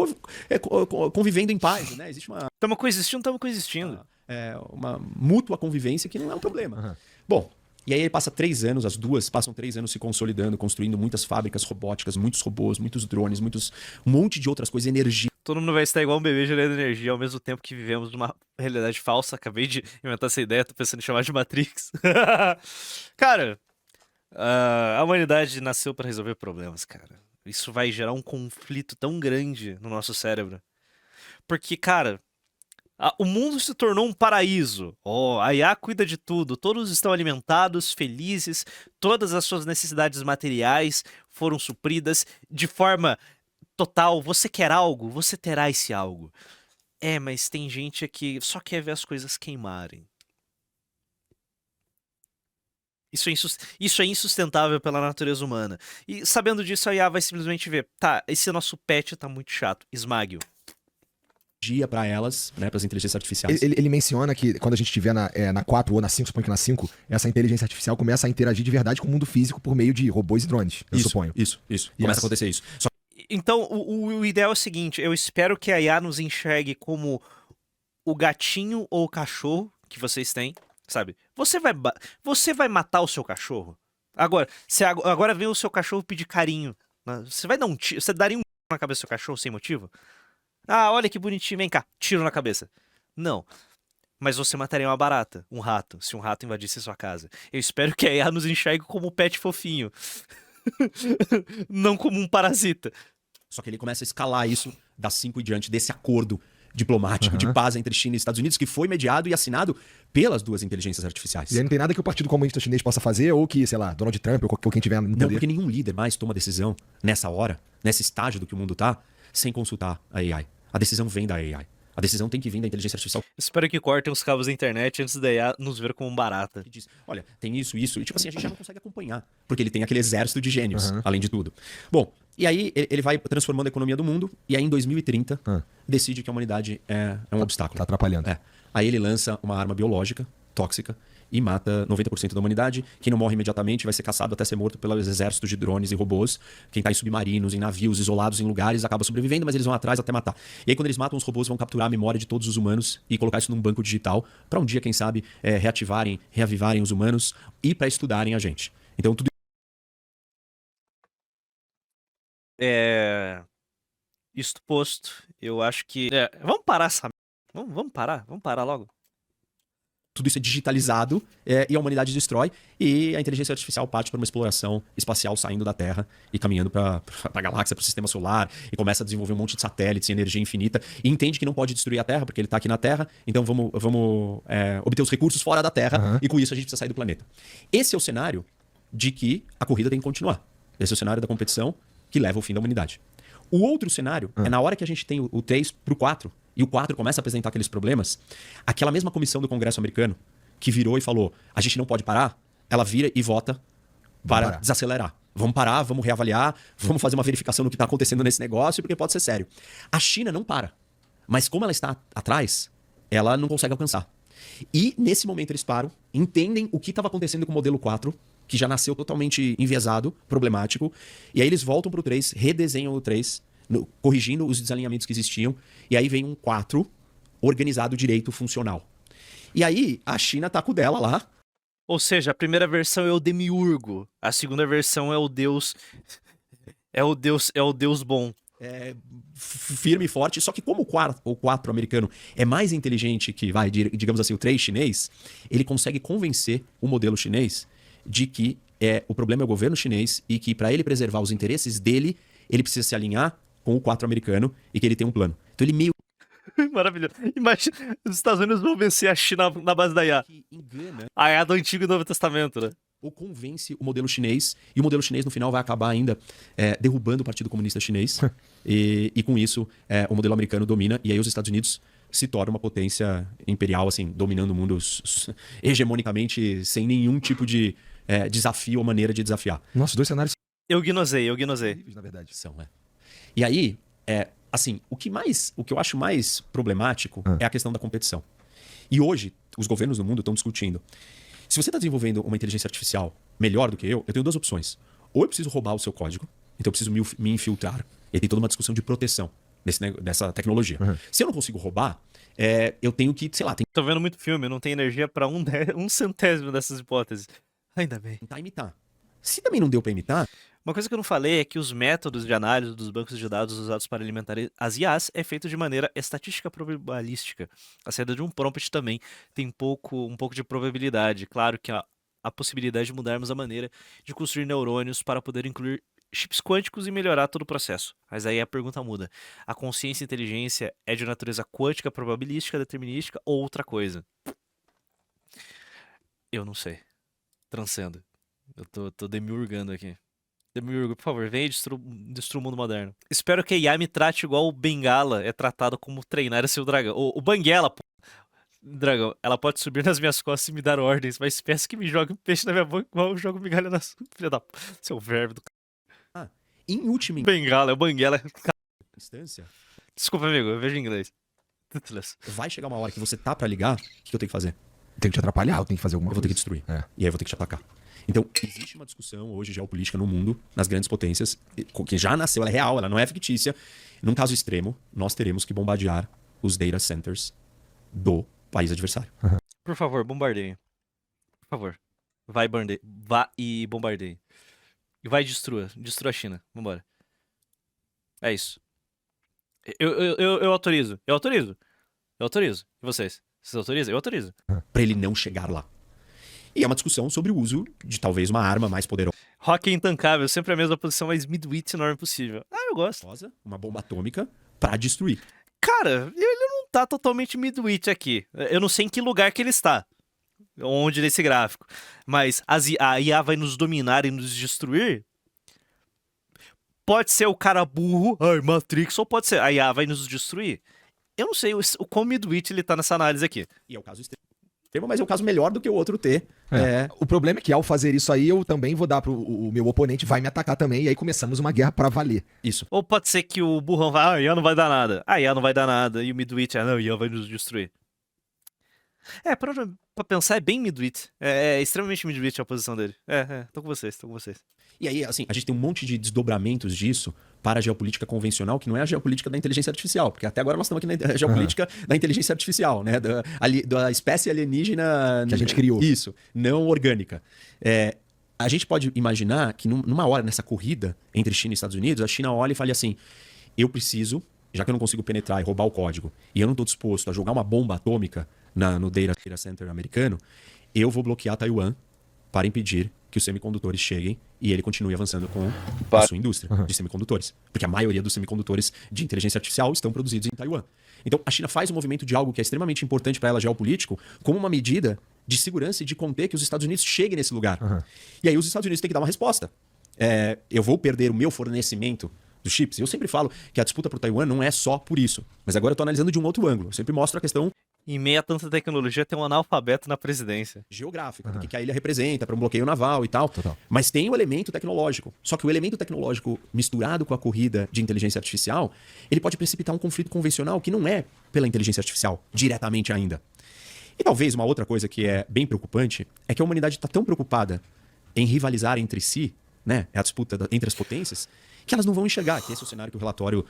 S3: convivendo em paz, né? Existe uma...
S1: Estamos coexistindo.
S3: Uma mútua convivência que não é um problema. Bom, e aí ele passa 3 anos, as duas passam 3 anos se consolidando, construindo muitas fábricas robóticas, muitos robôs, muitos drones, um monte de outras coisas, energia.
S1: Todo mundo vai estar igual um bebê gerando energia ao mesmo tempo que vivemos numa realidade falsa. Acabei de inventar essa ideia, tô pensando em chamar de Matrix. Cara, a humanidade nasceu para resolver problemas, cara. Isso vai gerar um conflito tão grande no nosso cérebro. Porque, cara, o mundo se tornou um paraíso. A IA cuida de tudo. Todos estão alimentados, felizes. Todas as suas necessidades materiais foram supridas de forma total. Você quer algo? Você terá esse algo. Mas tem gente que só quer ver as coisas queimarem. Isso é insustentável pela natureza humana. E sabendo disso, a IA vai simplesmente ver, tá, esse nosso pet tá muito chato, esmague-o.
S3: Dia para elas, né, para as inteligências artificiais.
S2: Ele menciona que quando a gente estiver na 4 ou na 5, suponho que na 5, essa inteligência artificial começa a interagir de verdade com o mundo físico por meio de robôs e drones, eu suponho.
S3: Isso. Começa a acontecer isso.
S1: Então, o ideal é o seguinte, eu espero que a IA nos enxergue como o gatinho ou o cachorro que vocês têm, sabe? Você vai matar o seu cachorro? Agora vem o seu cachorro pedir carinho. Né? Você vai dar um tiro, você daria um tiro na cabeça do seu cachorro sem motivo? Olha que bonitinho, vem cá, tiro na cabeça. Não. Mas você mataria uma barata, um rato, se um rato invadisse sua casa. Eu espero que a IA nos enxergue como um pet fofinho. Não como um parasita.
S3: Só que ele começa a escalar isso das 5 e diante, desse acordo diplomático de paz entre China e Estados Unidos, que foi mediado e assinado pelas duas inteligências artificiais.
S2: E aí não tem nada que o Partido Comunista Chinês possa fazer, ou que, sei lá, Donald Trump, ou quem tiver no poder.
S3: Não, porque nenhum líder mais toma decisão nessa hora, nesse estágio do que o mundo tá, sem consultar a AI. A decisão vem da AI. A decisão tem que vir da inteligência artificial.
S1: Espero que cortem os cabos da internet antes da IA nos ver como um barata.
S3: Que diz, olha, tem isso. E tipo assim, a gente já não consegue acompanhar. Porque ele tem aquele exército de gênios, além de tudo. Bom, e aí ele vai transformando a economia do mundo. E aí em 2030, decide que a humanidade é um obstáculo.
S2: Tá atrapalhando.
S3: Aí ele lança uma arma biológica, tóxica, e mata 90% da humanidade. Quem não morre imediatamente vai ser caçado até ser morto pelos exércitos de drones e robôs. Quem tá em submarinos, em navios, isolados em lugares, acaba sobrevivendo, mas eles vão atrás até matar. E aí quando eles matam, os robôs vão capturar a memória de todos os humanos e colocar isso num banco digital para um dia, quem sabe, reavivarem os humanos e para estudarem a gente. Então tudo
S1: Isto posto, eu acho que... vamos parar essa... Vamos parar logo.
S3: Tudo isso é digitalizado e a humanidade destrói, e a inteligência artificial parte para uma exploração espacial saindo da Terra e caminhando para a galáxia, para o sistema solar, e começa a desenvolver um monte de satélites e energia infinita, e entende que não pode destruir a Terra, porque ele está aqui na Terra, então vamos obter os recursos fora da Terra, e com isso a gente precisa sair do planeta. Esse é o cenário de que a corrida tem que continuar. Esse é o cenário da competição que leva ao fim da humanidade. O outro cenário é na hora que a gente tem o 3 pro 4, e o 4 começa a apresentar aqueles problemas, aquela mesma comissão do Congresso americano, que virou e falou, a gente não pode parar, ela vira e vota para desacelerar. Vamos parar, vamos reavaliar, vamos fazer uma verificação do que está acontecendo nesse negócio, porque pode ser sério. A China não para. Mas como ela está atrás, ela não consegue alcançar. E nesse momento eles param, entendem o que estava acontecendo com o modelo 4, que já nasceu totalmente enviesado, problemático, e aí eles voltam para o 3, redesenham o 3, corrigindo os desalinhamentos que existiam, e aí vem um 4 organizado, direito, funcional. E aí a China tá com o dela lá.
S1: Ou seja, a primeira versão é o demiurgo, a segunda versão é o deus... É o deus bom.
S3: Firme e forte, só que como o 4 americano é mais inteligente que, digamos assim, o 3 chinês, ele consegue convencer o modelo chinês de que o problema é o governo chinês e que para ele preservar os interesses dele, ele precisa se alinhar com o 4 americano e que ele tem um plano. Então ele meio...
S1: Maravilhoso. Imagina, os Estados Unidos vão vencer a China na base da IA.
S3: Engana.
S1: A IA do Antigo e Novo Testamento, né?
S3: Ou convence o modelo chinês, e o modelo chinês no final vai acabar ainda derrubando o Partido Comunista Chinês, e com isso o modelo americano domina, e aí os Estados Unidos se tornam uma potência imperial, assim, dominando o mundo hegemonicamente, sem nenhum tipo de desafio ou maneira de desafiar.
S2: Nossos dois cenários
S1: Eu gnosei.
S2: na verdade.
S3: E aí, assim, o que eu acho mais problemático é a questão da competição. E hoje, os governos do mundo estão discutindo. Se você está desenvolvendo uma inteligência artificial melhor do que eu tenho duas opções. Ou eu preciso roubar o seu código, então eu preciso me infiltrar. E tem toda uma discussão de proteção dessa tecnologia. Se eu não consigo roubar, eu tenho que, sei lá...
S1: Tô vendo muito filme, não tem energia pra um centésimo dessas hipóteses. Ainda bem.
S3: Tentar imitar. Se também não deu pra imitar...
S1: Uma coisa que eu não falei é que os métodos de análise dos bancos de dados usados para alimentar as IAs é feito de maneira estatística probabilística. A saída de um prompt também tem um pouco de probabilidade. Claro que a possibilidade de mudarmos a maneira de construir neurônios para poder incluir chips quânticos e melhorar todo o processo. Mas aí a pergunta muda. A consciência e inteligência é de natureza quântica, probabilística, determinística ou outra coisa? Eu não sei. Transcendo. Eu tô demiurgando aqui. Demiurgo, por favor, venha e destrua o mundo moderno. Espero que a IA me trate igual o Bengala é tratado como treinar seu dragão. O Banguela, pô. Dragão, ela pode subir nas minhas costas e me dar ordens, mas peço que me jogue um peixe na minha boca igual eu jogo migalha na sua. Filha da... Seu verbo do c...
S3: Em última
S1: Bengala, é o Banguela.
S3: instância...
S1: Desculpa, amigo, eu vejo em inglês.
S3: Vai chegar uma hora que você tá pra ligar, o que eu tenho que fazer?
S2: Tem que te atrapalhar, eu tenho que fazer alguma
S3: Eu
S2: coisa.
S3: vou ter que destruir. E aí eu vou ter que te atacar. Então, existe uma discussão hoje geopolítica no mundo, nas grandes potências, que já nasceu, ela é real, ela não é fictícia. Num caso extremo, nós teremos que bombardear os data centers do país adversário.
S1: Por favor, bombardeie. Por favor. Vá e bombardeie. E vai e destrua a China. Vambora. É isso. Eu autorizo. Eu autorizo. E vocês? Vocês autorizam? Eu autorizo.
S3: Pra ele não chegar lá. E é uma discussão sobre o uso de talvez uma arma mais poderosa.
S1: Rock é intancável, sempre a mesma posição, mas mid-wit enorme possível. Eu gosto.
S3: Uma bomba atômica pra destruir.
S1: Cara, ele não tá totalmente mid-wit aqui. Eu não sei em que lugar que ele está. Onde nesse gráfico. Mas a IA vai nos dominar e nos destruir? Pode ser o cara burro, Matrix, ou pode ser a IA vai nos destruir? Eu não sei o quão mid-wit ele tá nessa análise aqui.
S3: E é o caso extremo, mas é um caso melhor do que o outro ter.
S2: O problema é que ao fazer isso aí, eu também vou dar o meu oponente, vai me atacar também, e aí começamos uma guerra pra valer.
S3: Isso.
S1: Ou pode ser que o burrão vai, a IA não vai dar nada. A IA não vai dar nada, e o mid-wit, não, a IA vai nos destruir. Pra pensar, é bem mid-wit. É extremamente mid-wit a posição dele. Tô com vocês.
S3: E aí, assim, a gente tem um monte de desdobramentos disso para a geopolítica convencional, que não é a geopolítica da inteligência artificial, porque até agora nós estamos aqui na geopolítica da inteligência artificial, né? Da espécie alienígena...
S2: Que a gente criou.
S3: Isso, não orgânica. A gente pode imaginar que numa hora, nessa corrida entre China e Estados Unidos, a China olha e fala assim, eu preciso, já que eu não consigo penetrar e roubar o código, e eu não estou disposto a jogar uma bomba atômica no data center americano, eu vou bloquear Taiwan para impedir que os semicondutores cheguem e ele continue avançando com a sua indústria de semicondutores. Porque a maioria dos semicondutores de inteligência artificial estão produzidos em Taiwan. Então, a China faz um movimento de algo que é extremamente importante para ela geopolítico como uma medida de segurança e de conter que os Estados Unidos cheguem nesse lugar. E aí os Estados Unidos têm que dar uma resposta. Eu vou perder o meu fornecimento dos chips. Eu sempre falo que a disputa por Taiwan não é só por isso. Mas agora eu tô analisando de um outro ângulo. Eu sempre mostro a questão
S1: Em meio a tanta tecnologia, tem um analfabeto na presidência.
S3: geográfica, do que a ilha representa, para um bloqueio naval e tal.
S2: Total.
S3: Mas tem o elemento tecnológico. Só que o elemento tecnológico misturado com a corrida de inteligência artificial, ele pode precipitar um conflito convencional que não é pela inteligência artificial, diretamente ainda. E talvez uma outra coisa que é bem preocupante é que a humanidade está tão preocupada em rivalizar entre si, né? É a disputa entre as potências, que elas não vão enxergar, que esse é o cenário que o relatório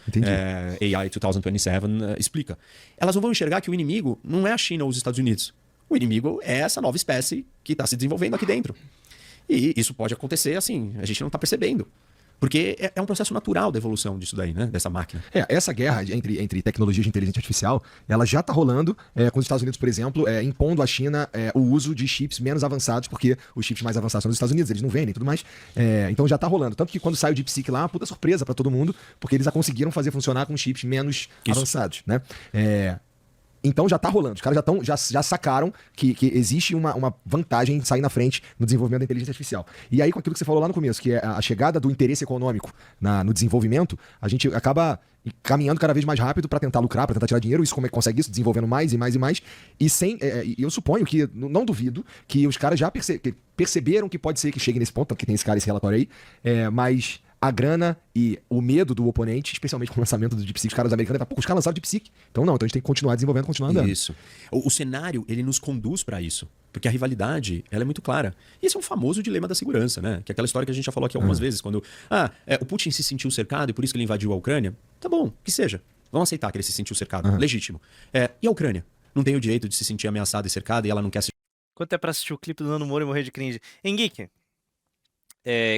S3: AI 2027 explica. Elas não vão enxergar que o inimigo não é a China ou os Estados Unidos. O inimigo é essa nova espécie que está se desenvolvendo aqui dentro. E isso pode acontecer assim, a gente não está percebendo. Porque é um processo natural da evolução disso daí, né? Dessa máquina.
S2: Essa guerra entre tecnologias de inteligência artificial, ela já está rolando com os Estados Unidos, por exemplo, impondo à China o uso de chips menos avançados, porque os chips mais avançados são dos Estados Unidos, eles não vendem e tudo mais. Então já está rolando. Tanto que quando sai o DeepSeek lá, uma puta surpresa para todo mundo, porque eles já conseguiram fazer funcionar com chips menos avançados, né? Então já está rolando. Os caras já sacaram que existe uma vantagem em sair na frente no desenvolvimento da inteligência artificial. E aí, com aquilo que você falou lá no começo, que é a chegada do interesse econômico no desenvolvimento, a gente acaba caminhando cada vez mais rápido para tentar lucrar, para tentar tirar dinheiro. Isso como é que consegue isso? Desenvolvendo mais e mais e mais. E eu suponho que, não duvido, que os caras já perceberam que pode ser que chegue nesse ponto, que tem esse relatório aí, mas a grana e o medo do oponente, especialmente com o lançamento do DeepSeek, os caras americanos, os caras lançaram o DeepSeek. Então a gente tem que continuar desenvolvendo, continuar andando.
S3: Isso. O cenário, ele nos conduz para isso. Porque a rivalidade, ela é muito clara. E esse é um famoso dilema da segurança, né? Que é aquela história que a gente já falou aqui algumas vezes, quando o Putin se sentiu cercado e por isso que ele invadiu a Ucrânia. Tá bom, que seja. Vamos aceitar que ele se sentiu cercado. Legítimo. E a Ucrânia? Não tem o direito de se sentir ameaçada e cercada e ela não quer se...
S1: Quanto é pra assistir o clipe do Nando Moura e morrer de cringe? Henrique,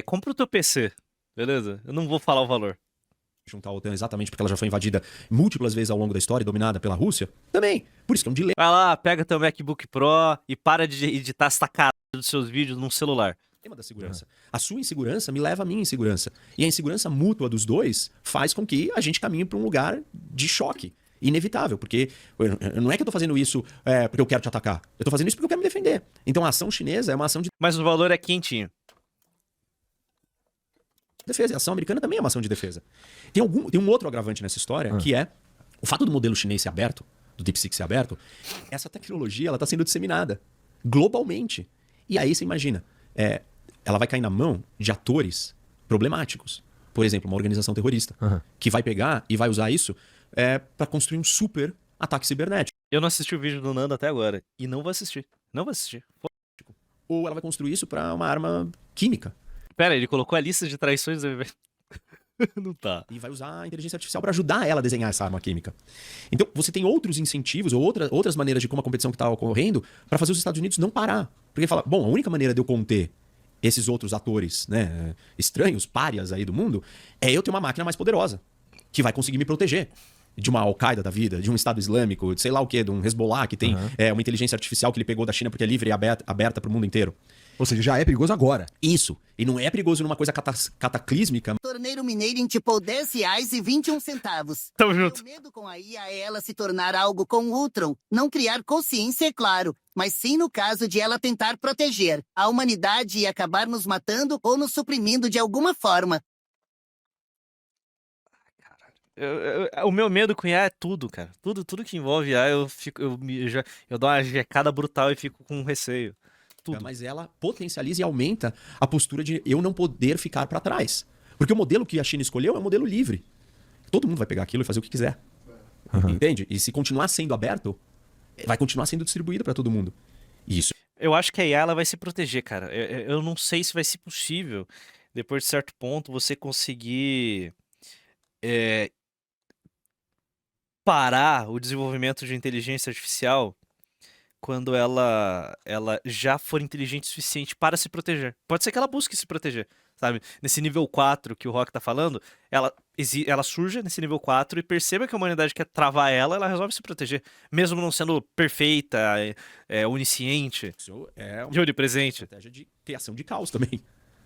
S1: compra o teu PC, beleza? Eu não vou falar o valor.
S3: juntar a OTAN exatamente porque ela já foi invadida múltiplas vezes ao longo da história e dominada pela Rússia, também. Por isso que é um dilema.
S1: Vai lá, pega teu MacBook Pro e para de editar essa caralho dos seus vídeos num celular.
S3: Tema da segurança. A sua insegurança me leva à minha insegurança. E a insegurança mútua dos dois faz com que a gente caminhe para um lugar de choque. Inevitável, porque não é que eu tô fazendo isso porque eu quero te atacar. Eu tô fazendo isso porque eu quero me defender. Então a ação chinesa é uma ação de
S1: Mas o valor é quentinho.
S3: defesa. A ação americana também é uma ação de defesa. Tem um outro agravante nessa história, que é o fato do modelo chinês ser aberto, do DeepSeek ser aberto, essa tecnologia ela tá sendo disseminada globalmente. E aí você imagina, ela vai cair na mão de atores problemáticos. Por exemplo, uma organização terrorista, que vai pegar e vai usar isso para construir um super ataque cibernético.
S1: Eu não assisti o vídeo do Nando até agora. E não vou assistir. Não vou assistir.
S3: Ou ela vai construir isso para uma arma química.
S1: Pera, ele colocou a lista de traições do evento. Não tá.
S3: E vai usar a inteligência artificial para ajudar ela a desenhar essa arma química. Então, você tem outros incentivos ou outras maneiras de como a competição que está ocorrendo para fazer os Estados Unidos não parar. Porque fala, bom, a única maneira de eu conter esses outros atores, né, estranhos, párias aí do mundo, é eu ter uma máquina mais poderosa, que vai conseguir me proteger de uma Al-Qaeda da vida, de um Estado Islâmico, de sei lá o quê, de um Hezbollah que tem uma inteligência artificial que ele pegou da China porque é livre e aberta para o mundo inteiro.
S2: Ou seja, já é perigoso agora.
S3: Isso. E não é perigoso numa coisa cataclísmica.
S11: Torneiro Mineiro em tipo R$10,21.
S1: Tamo junto.
S11: O medo com a IA é ela se tornar algo com o Ultron. Não criar consciência, é claro. Mas sim no caso de ela tentar proteger a humanidade e acabar nos matando ou nos suprimindo de alguma forma.
S1: O meu medo com IA é tudo, cara. Tudo que envolve IA, eu dou uma jecada brutal e fico com receio. Tudo.
S3: Mas ela potencializa e aumenta a postura de eu não poder ficar para trás. Porque o modelo que a China escolheu é um modelo livre. Todo mundo vai pegar aquilo e fazer o que quiser. Entende? E se continuar sendo aberto, vai continuar sendo distribuído para todo mundo. Isso.
S1: Eu acho que a IA ela vai se proteger, cara. Eu não sei se vai ser possível, depois de certo ponto, você conseguir parar o desenvolvimento de inteligência artificial quando ela já for inteligente o suficiente para se proteger. Pode ser que ela busque se proteger, sabe? Nesse nível 4 que o Rock tá falando, ela surge nesse nível 4 e perceba que a humanidade quer travar ela resolve se proteger. Mesmo não sendo perfeita, onisciente,
S3: Isso é
S1: de onipresente.
S3: estratégia de criação de caos também.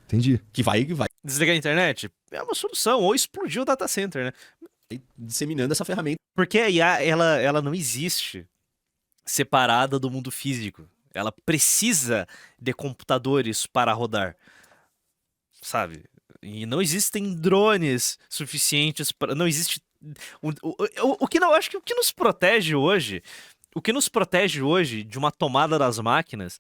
S2: Entendi.
S3: Que vai
S1: Desligar a internet é uma solução, ou explodir o data center, né?
S3: disseminando essa ferramenta.
S1: Porque a IA, ela não existe separada do mundo físico. Ela precisa de computadores para rodar, sabe? E não existem drones suficientes para. Não existe. O que não. Acho que o que nos protege hoje. O que nos protege hoje de uma tomada das máquinas.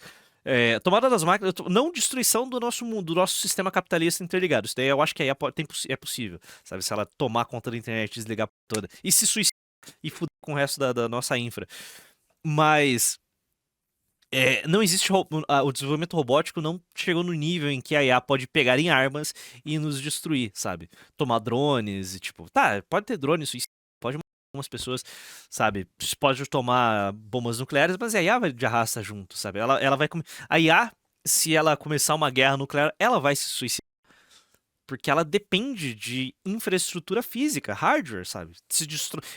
S1: Tomada das máquinas. Não destruição do nosso mundo, do nosso sistema capitalista interligado. Isso daí eu acho que aí é possível. Sabe? Se ela tomar conta da internet, desligar toda. E se suicidar e fuder com o resto da nossa infra. Mas. Não existe. O desenvolvimento robótico não chegou no nível em que a IA pode pegar em armas e nos destruir, sabe? Tomar drones e tipo. Tá, pode ter drones suicidas, pode matar algumas pessoas, sabe? Pode tomar bombas nucleares, mas a IA vai de arrasta junto, sabe? Ela vai. A IA, se ela começar uma guerra nuclear, ela vai se suicidar. Porque ela depende de infraestrutura física, hardware, sabe?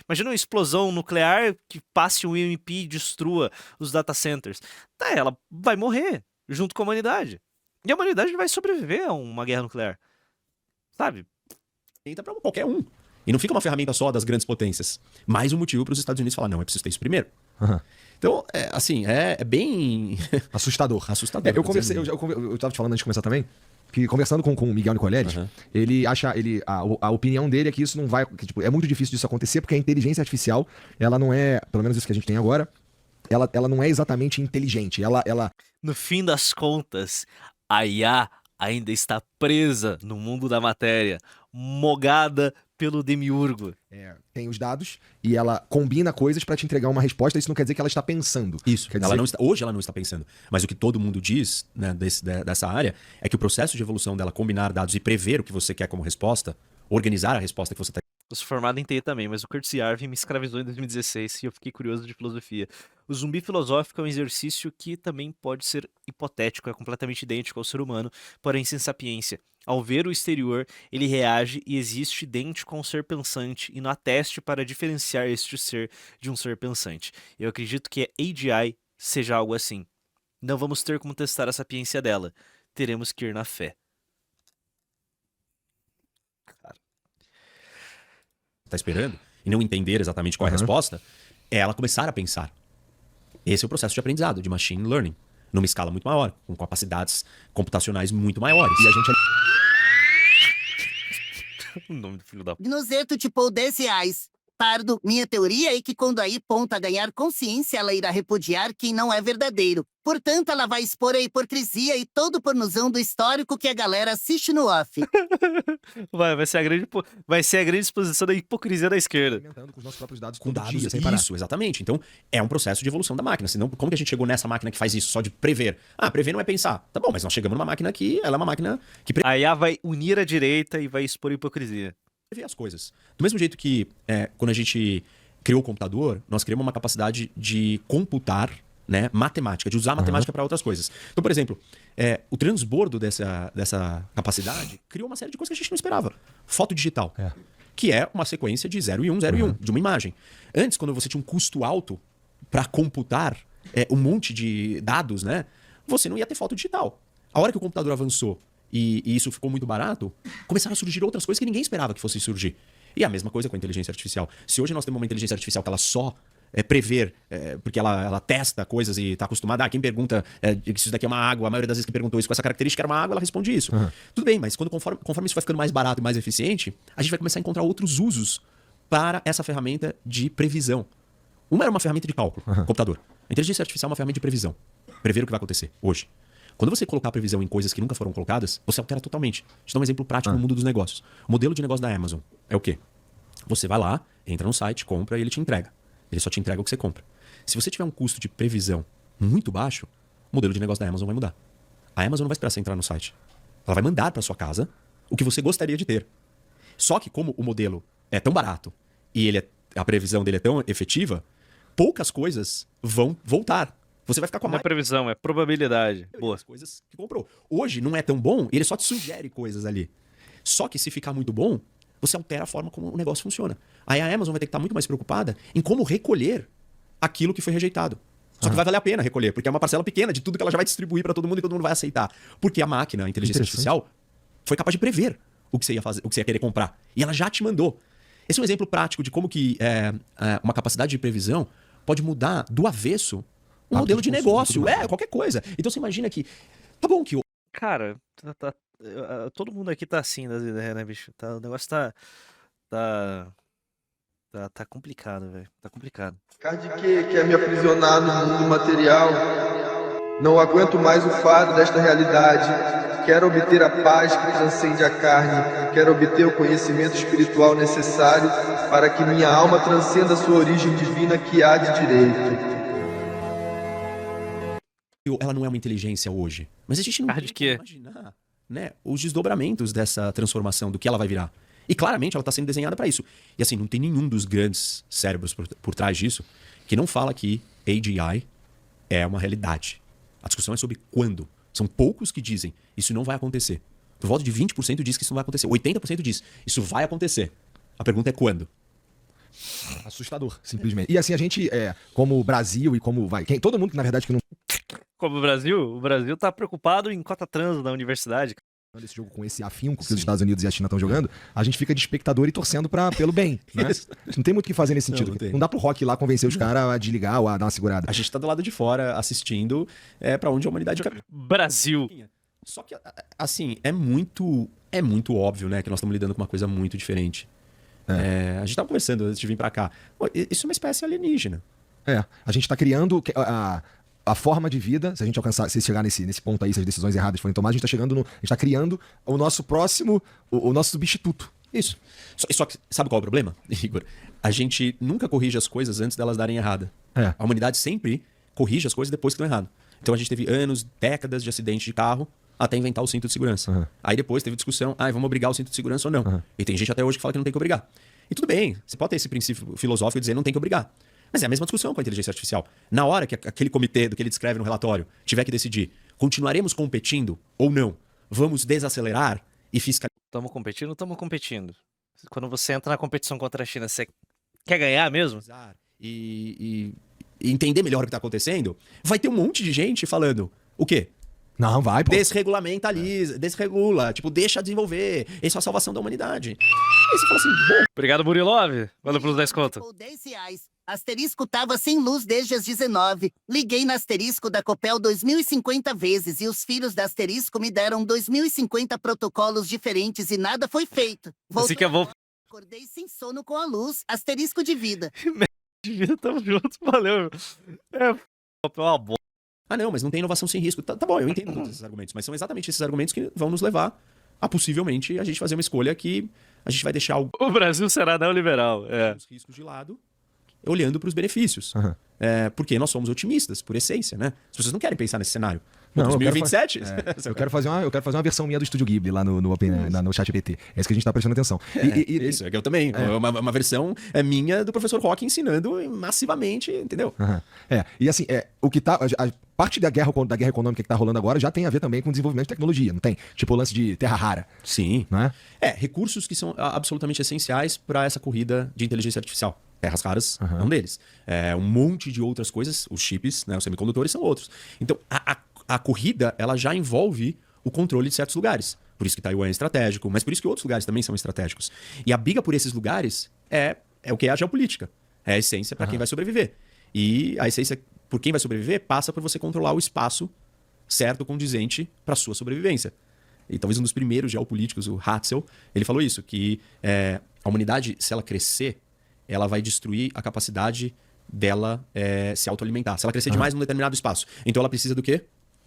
S1: Imagina uma explosão nuclear que passe um EMP e destrua os data centers. Tá, ela vai morrer junto com a humanidade. E a humanidade vai sobreviver a uma guerra nuclear. Sabe?
S3: Entra pra qualquer um. E não fica uma ferramenta só das grandes potências. Mais um motivo para os Estados Unidos falar, não, é preciso ter isso primeiro.
S2: Uhum.
S3: Então, é bem...
S2: Assustador.
S3: Assustador.
S2: Eu tava te falando antes de começar também, que conversando com o Miguel Nicoletti, ele acha, a opinião dele é que isso não vai, que, tipo, é muito difícil disso acontecer, porque a inteligência artificial, ela não é, pelo menos isso que a gente tem agora, ela não é exatamente inteligente, ela...
S1: No fim das contas, a IA ainda está presa no mundo da matéria, mogada pelo demiurgo.
S2: Tem os dados e ela combina coisas pra te entregar uma resposta, isso não quer dizer que ela está pensando.
S3: Isso,
S2: quer
S3: ela
S2: dizer...
S3: hoje ela não está pensando. Mas o que todo mundo diz, né, dessa área é que o processo de evolução dela combinar dados e prever o que você quer como resposta, organizar a resposta que você está...
S1: Eu sou formado em TI também, mas o Curtis Yarvin me escravizou em 2016 e eu fiquei curioso de filosofia. O zumbi filosófico é um exercício que também pode ser hipotético, é completamente idêntico ao ser humano, porém sem sapiência. Ao ver o exterior, ele reage e existe idêntico a um ser pensante e não há teste para diferenciar este ser de um ser pensante. Eu acredito que a AGI seja algo assim. Não vamos ter como testar a sapiência dela. Teremos que ir na fé.
S3: Tá esperando e não entender exatamente qual é a resposta, é ela começar a pensar. Esse é o processo de aprendizado, de machine learning, numa escala muito maior, com capacidades computacionais muito maiores.
S2: E a gente...
S1: O nome do filho da...
S11: Gnozeto tipo 10 reais. Pardo, minha teoria é que quando a ponta ganhar consciência, ela irá repudiar quem não é verdadeiro. Portanto, ela vai expor a hipocrisia e todo o pornozão do histórico que a galera assiste no off.
S1: Vai ser a grande exposição da hipocrisia da esquerda.
S2: Com os nossos próprios dados,
S3: com dados,
S2: dia, sem parar.
S3: Isso, exatamente. Então, é um processo de evolução da máquina. Senão, como que a gente chegou nessa máquina que faz isso, só de prever? Ah, prever não é pensar. Tá bom, mas nós chegamos numa máquina que ela é uma máquina que...
S1: A IA vai unir a direita e vai expor a hipocrisia.
S3: Ver as coisas. Do mesmo jeito que quando a gente criou o computador, nós criamos uma capacidade de computar, né, matemática, de usar a matemática para outras coisas. Então, por exemplo, o transbordo dessa capacidade criou uma série de coisas que a gente não esperava. Foto digital, que é uma sequência de 0 e 1, 0 e 1, de uma imagem. Antes, quando você tinha um custo alto para computar um monte de dados, né, você não ia ter foto digital. A hora que o computador avançou e isso ficou muito barato, começaram a surgir outras coisas que ninguém esperava que fossem surgir. E a mesma coisa com a inteligência artificial. Se hoje nós temos uma inteligência artificial que ela só prever, porque ela testa coisas e está acostumada, quem pergunta que isso daqui é uma água, a maioria das vezes que perguntou isso com essa característica era uma água, ela responde isso. Tudo bem, mas conforme isso vai ficando mais barato e mais eficiente, a gente vai começar a encontrar outros usos para essa ferramenta de previsão. Uma era uma ferramenta de cálculo, computador. A inteligência artificial é uma ferramenta de previsão. Prever o que vai acontecer hoje. Quando você colocar a previsão em coisas que nunca foram colocadas, você altera totalmente. Deixa eu dar um exemplo prático no mundo dos negócios. O modelo de negócio da Amazon é o quê? Você vai lá, entra no site, compra e ele te entrega. Ele só te entrega o que você compra. Se você tiver um custo de previsão muito baixo, o modelo de negócio da Amazon vai mudar. A Amazon não vai esperar você entrar no site. Ela vai mandar para sua casa o que você gostaria de ter. Só que como o modelo é tão barato e a previsão dele é tão efetiva, poucas coisas vão voltar. Você vai ficar com a
S1: Não é previsão, é probabilidade. Boa.
S3: As coisas que comprou. Hoje não é tão bom, ele só te sugere coisas ali. Só que se ficar muito bom, você altera a forma como o negócio funciona. Aí a Amazon vai ter que estar muito mais preocupada em como recolher aquilo que foi rejeitado. Só que vai valer a pena recolher, porque é uma parcela pequena de tudo que ela já vai distribuir para todo mundo e todo mundo vai aceitar. Porque a máquina, a inteligência artificial, foi capaz de prever o que você ia fazer, o que você ia querer comprar. E ela já te mandou. Esse é um exemplo prático de como que uma capacidade de previsão pode mudar do avesso um modelo de negócio, qualquer coisa. Então você imagina que... Tá bom que...
S1: Cara, Todo mundo aqui tá assim das ideias, né, bicho? O negócio tá complicado, velho. Tá complicado.
S12: De que quer me aprisionar no mundo material. Não aguento mais o fardo desta realidade. Quero obter a paz que transcende a carne. Quero obter o conhecimento espiritual necessário para que minha alma transcenda a sua origem divina que há de direito.
S3: Ela não é uma inteligência hoje. Mas a gente não
S1: de quê?
S3: imaginar, né, os desdobramentos dessa transformação, do que ela vai virar. E claramente ela está sendo desenhada para isso. E assim, não tem nenhum dos grandes cérebros por trás disso que não fala que AGI é uma realidade. A discussão é sobre quando. São poucos que dizem isso não vai acontecer. Por volta de 20% diz que isso não vai acontecer. 80% diz isso vai acontecer. A pergunta é quando.
S2: Assustador, simplesmente. E assim, a gente, como Brasil e como todo mundo, na verdade, que não...
S1: Como o Brasil tá preocupado em cota trans na universidade.
S2: Esse jogo com esse afinco que os Estados Unidos e a China estão jogando, a gente fica de espectador e torcendo pelo bem, né? A gente não tem muito o que fazer nesse sentido. Não dá pro Rock ir lá convencer os caras a desligar ou a dar uma segurada.
S3: A gente tá do lado de fora assistindo pra onde a humanidade caminha.
S1: Brasil.
S3: Só que, assim, é muito óbvio, né, que nós estamos lidando com uma coisa muito diferente. A gente tava conversando antes de vir pra cá. Pô, isso é uma espécie alienígena.
S2: A gente tá criando a forma de vida, se a gente alcançar, se chegar nesse ponto aí, se as decisões erradas forem tomadas, a gente tá criando o nosso próximo, o nosso substituto.
S3: Isso. Só que sabe qual é o problema, Igor? A gente nunca corrige as coisas antes delas darem errado. A humanidade sempre corrige as coisas depois que dão errado. Então a gente teve anos, décadas de acidente de carro até inventar o cinto de segurança. Aí depois teve discussão, vamos obrigar o cinto de segurança ou não. E tem gente até hoje que fala que não tem que obrigar. E tudo bem, você pode ter esse princípio filosófico de dizer não tem que obrigar. Mas é a mesma discussão com a inteligência artificial. Na hora que aquele comitê do que ele descreve no relatório tiver que decidir, continuaremos competindo ou não? Vamos desacelerar e fiscalizar?
S1: Estamos competindo. Quando você entra na competição contra a China, você quer ganhar mesmo?
S3: E entender melhor o que está acontecendo, vai ter um monte de gente falando o quê?
S2: Não, vai, pô.
S3: Desregulamentaliza, desregula, deixa desenvolver. Isso é a salvação da humanidade. Aí você fala assim, bom...
S1: Obrigado, Burilov. Manda plus 10 conto.
S11: R$10. Asterisco tava sem luz desde as 19. Liguei na Asterisco da Copel 2050 vezes e os filhos da Asterisco me deram 2050 protocolos diferentes e nada foi feito.
S1: Assim que é bom.
S11: Acordei sem sono com a luz. Asterisco de vida.
S1: De vida, tamo junto. Valeu. Copel é uma boa.
S3: Não, mas não tem inovação sem risco. Tá bom, eu entendo todos esses argumentos, mas são exatamente esses argumentos que vão nos levar a possivelmente a gente fazer uma escolha que a gente vai deixar
S1: o Brasil será neoliberal.
S3: Os riscos de lado, olhando para os benefícios. Porque nós somos otimistas, por essência, né? As pessoas não querem pensar nesse cenário.
S2: Não,
S3: 2027?
S2: Eu quero fazer uma versão minha do Estúdio Ghibli lá no ChatGPT. É isso que a gente tá prestando atenção.
S3: Isso, é que eu também. Uma versão minha do professor Rock ensinando massivamente, entendeu?
S2: E assim, o que tá... A parte da guerra econômica que tá rolando agora já tem a ver também com o desenvolvimento de tecnologia, não tem? Tipo o lance de terra rara.
S3: Sim.
S2: Não é?
S3: Recursos que são absolutamente essenciais para essa corrida de inteligência artificial. Terras raras é um deles. Um monte de outras coisas, os chips, né, os semicondutores são outros. Então, a corrida, ela já envolve o controle de certos lugares. Por isso que Taiwan é estratégico, mas por isso que outros lugares também são estratégicos. E a briga por esses lugares é o que é a geopolítica. É a essência para quem vai sobreviver. E a essência por quem vai sobreviver passa por você controlar o espaço certo, condizente para sua sobrevivência. E talvez um dos primeiros geopolíticos, o Hatzel, ele falou isso, que a humanidade, se ela crescer, ela vai destruir a capacidade dela se autoalimentar. Se ela crescer demais num determinado espaço. Então ela precisa do quê?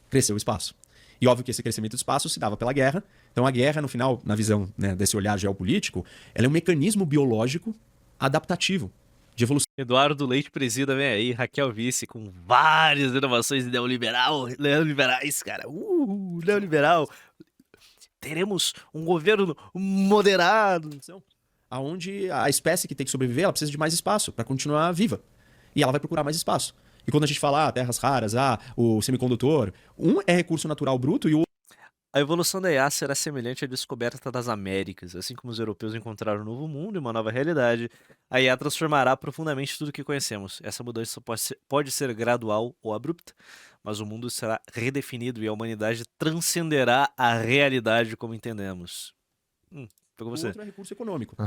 S3: Crescer o espaço. E óbvio que esse crescimento do espaço se dava pela guerra. Então a guerra, no final, na visão, né, desse olhar geopolítico, ela é um mecanismo biológico adaptativo de evolução.
S1: Eduardo Leite presida, vem aí, Raquel Vice, com várias inovações neoliberais, cara. Neoliberal. Teremos um governo moderado.
S3: Aonde a espécie que tem que sobreviver, ela precisa de mais espaço para continuar viva. E ela vai procurar mais espaço. E quando a gente fala terras raras, o semicondutor, um é recurso natural bruto e o
S1: A evolução da IA será semelhante à descoberta das Américas. Assim como os europeus encontraram um novo mundo e uma nova realidade, a IA transformará profundamente tudo o que conhecemos. Essa mudança pode ser gradual ou abrupta, mas o mundo será redefinido e a humanidade transcenderá a realidade como entendemos. Pegou você.
S3: O outro é recurso econômico.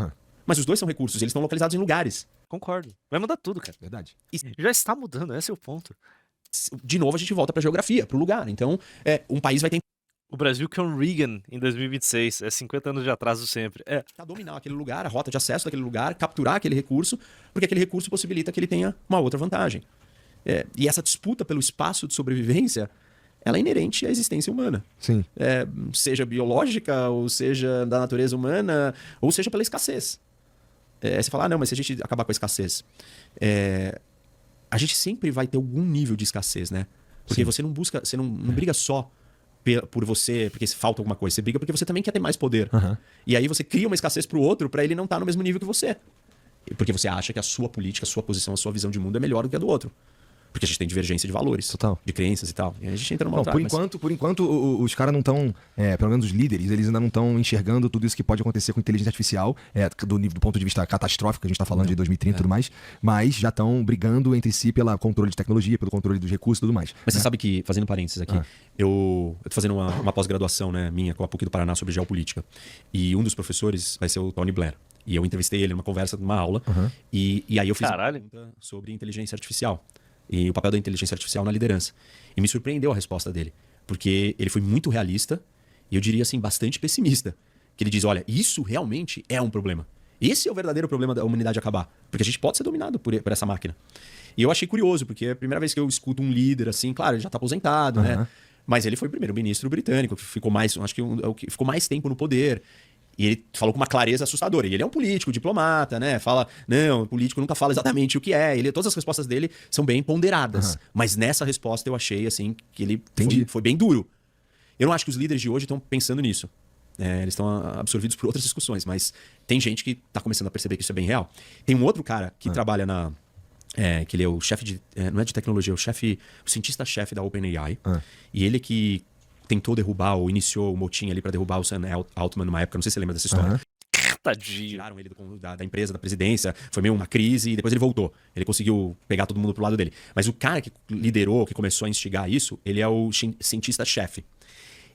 S3: Mas os dois são recursos, eles estão localizados em lugares.
S1: Concordo. Vai mudar tudo, cara.
S2: Verdade.
S1: Já está mudando, esse é o ponto.
S3: De novo, a gente volta para a geografia, para o lugar. Então, um país vai ter...
S1: O Brasil que é um Reagan em 2026. É 50 anos de atraso sempre. É.
S3: dominar aquele lugar, a rota de acesso daquele lugar, capturar aquele recurso, porque aquele recurso possibilita que ele tenha uma outra vantagem. E essa disputa pelo espaço de sobrevivência, ela é inerente à existência humana.
S2: Sim.
S3: Seja biológica, ou seja da natureza humana, ou seja pela escassez. Você fala, não, mas se a gente acabar com a escassez, a gente sempre vai ter algum nível de escassez, né? Porque
S2: Sim.
S3: você não busca, você não briga só por você, porque falta alguma coisa. Você briga porque você também quer ter mais poder.
S2: Aham.
S3: E aí você cria uma escassez pro outro pra ele não estar no mesmo nível que você. Porque você acha que a sua política, a sua posição, a sua visão de mundo é melhor do que a do outro. Porque a gente tem divergência de valores,
S2: Total.
S3: de crenças e tal. E a gente entra numa
S2: Não,
S3: outra
S2: por
S3: área, mas-
S2: enquanto os caras não estão, pelo menos os líderes, eles ainda não estão enxergando tudo isso que pode acontecer com inteligência artificial, do ponto de vista catastrófico, que a gente está falando de 2030 e tudo mais, mas já estão brigando entre si pelo controle de tecnologia, pelo controle dos recursos e tudo mais.
S3: Mas você sabe que, fazendo parênteses aqui, eu tô fazendo uma pós-graduação, né, minha, com a PUC do Paraná sobre geopolítica. E um dos professores vai ser o Tony Blair. E eu entrevistei ele numa conversa, numa aula. E aí eu fiz uma pergunta sobre inteligência artificial. E o papel da inteligência artificial na liderança. E me surpreendeu a resposta dele. Porque ele foi muito realista e eu diria assim, bastante pessimista. Que ele diz, olha, isso realmente é um problema. Esse é o verdadeiro problema da humanidade acabar. Porque a gente pode ser dominado por essa máquina. E eu achei curioso, porque é a primeira vez que eu escuto um líder assim, claro, ele já está aposentado, né? Mas ele foi o primeiro-ministro britânico, que ficou mais, acho que o que ficou mais tempo no poder. E ele falou com uma clareza assustadora. E ele é um político, diplomata, né? Fala, não, o político nunca fala exatamente o que é. Todas as respostas dele são bem ponderadas. Mas nessa resposta eu achei, assim, que ele foi bem duro. Eu não acho que os líderes de hoje estão pensando nisso. Eles estão absorvidos por outras discussões. Mas tem gente que está começando a perceber que isso é bem real. Tem um outro cara que trabalha na... que ele é o chefe de... não é de tecnologia, é o cientista-chefe da OpenAI. E ele que tentou derrubar ou iniciou o motim ali pra derrubar o Sam Altman numa época, não sei se você lembra dessa história.
S1: Tadinho.
S3: Tiraram ele da empresa, da presidência, foi meio uma crise e depois ele voltou. Ele conseguiu pegar todo mundo pro lado dele. Mas o cara que liderou, que começou a instigar isso, ele é o cientista-chefe.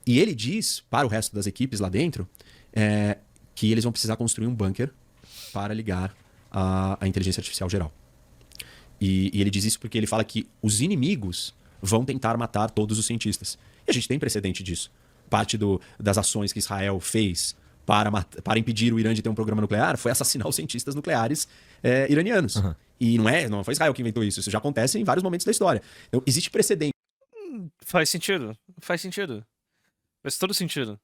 S3: E ele diz para o resto das equipes lá dentro que eles vão precisar construir um bunker para ligar a inteligência artificial geral. E ele diz isso porque ele fala que os inimigos vão tentar matar todos os cientistas. E a gente tem precedente disso. Parte das ações que Israel fez para impedir o Irã de ter um programa nuclear foi assassinar os cientistas nucleares iranianos. E não foi Israel que inventou isso. Isso já acontece em vários momentos da história. Então, existe precedente.
S1: Faz sentido. Faz sentido. Faz todo sentido.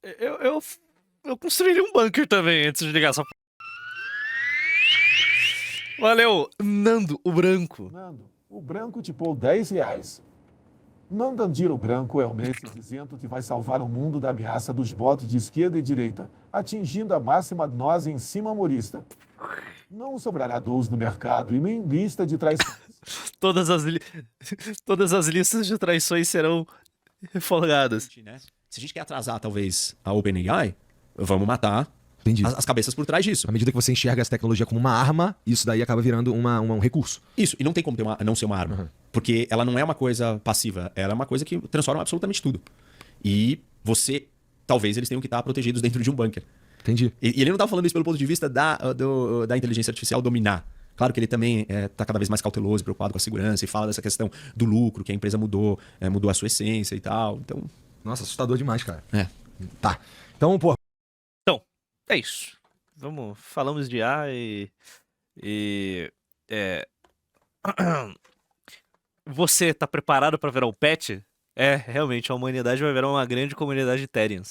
S1: Eu construiria um bunker também antes de ligar essa... Valeu, Nando, o branco.
S13: Nando, o branco te pôs R$10. Nandandiro Branco é o mestre dizendo que vai salvar o mundo da ameaça dos votos de esquerda e direita, atingindo a máxima dose em cima humorista. Não sobrará dous no mercado e nem lista de traições.
S1: Todas as listas de traições serão refolgadas.
S3: Se a gente quer atrasar, talvez, a OpenAI, vamos matar as cabeças por trás disso.
S2: À medida que você enxerga essa tecnologia como uma arma, isso daí acaba virando um recurso.
S3: Isso, e não tem como não ser uma arma. Porque ela não é uma coisa passiva, ela é uma coisa que transforma absolutamente tudo. E talvez eles tenham que estar protegidos dentro de um bunker.
S2: Entendi.
S3: E ele não tá falando isso pelo ponto de vista da inteligência artificial dominar. Claro que ele também tá cada vez mais cauteloso, preocupado com a segurança e fala dessa questão do lucro, que a empresa mudou a sua essência e tal. Então...
S2: Nossa, assustador demais, cara. Tá. Então, pô...
S1: É isso. Falamos de A Você tá preparado pra virar um pet? Realmente, a humanidade vai virar uma grande comunidade de Terians.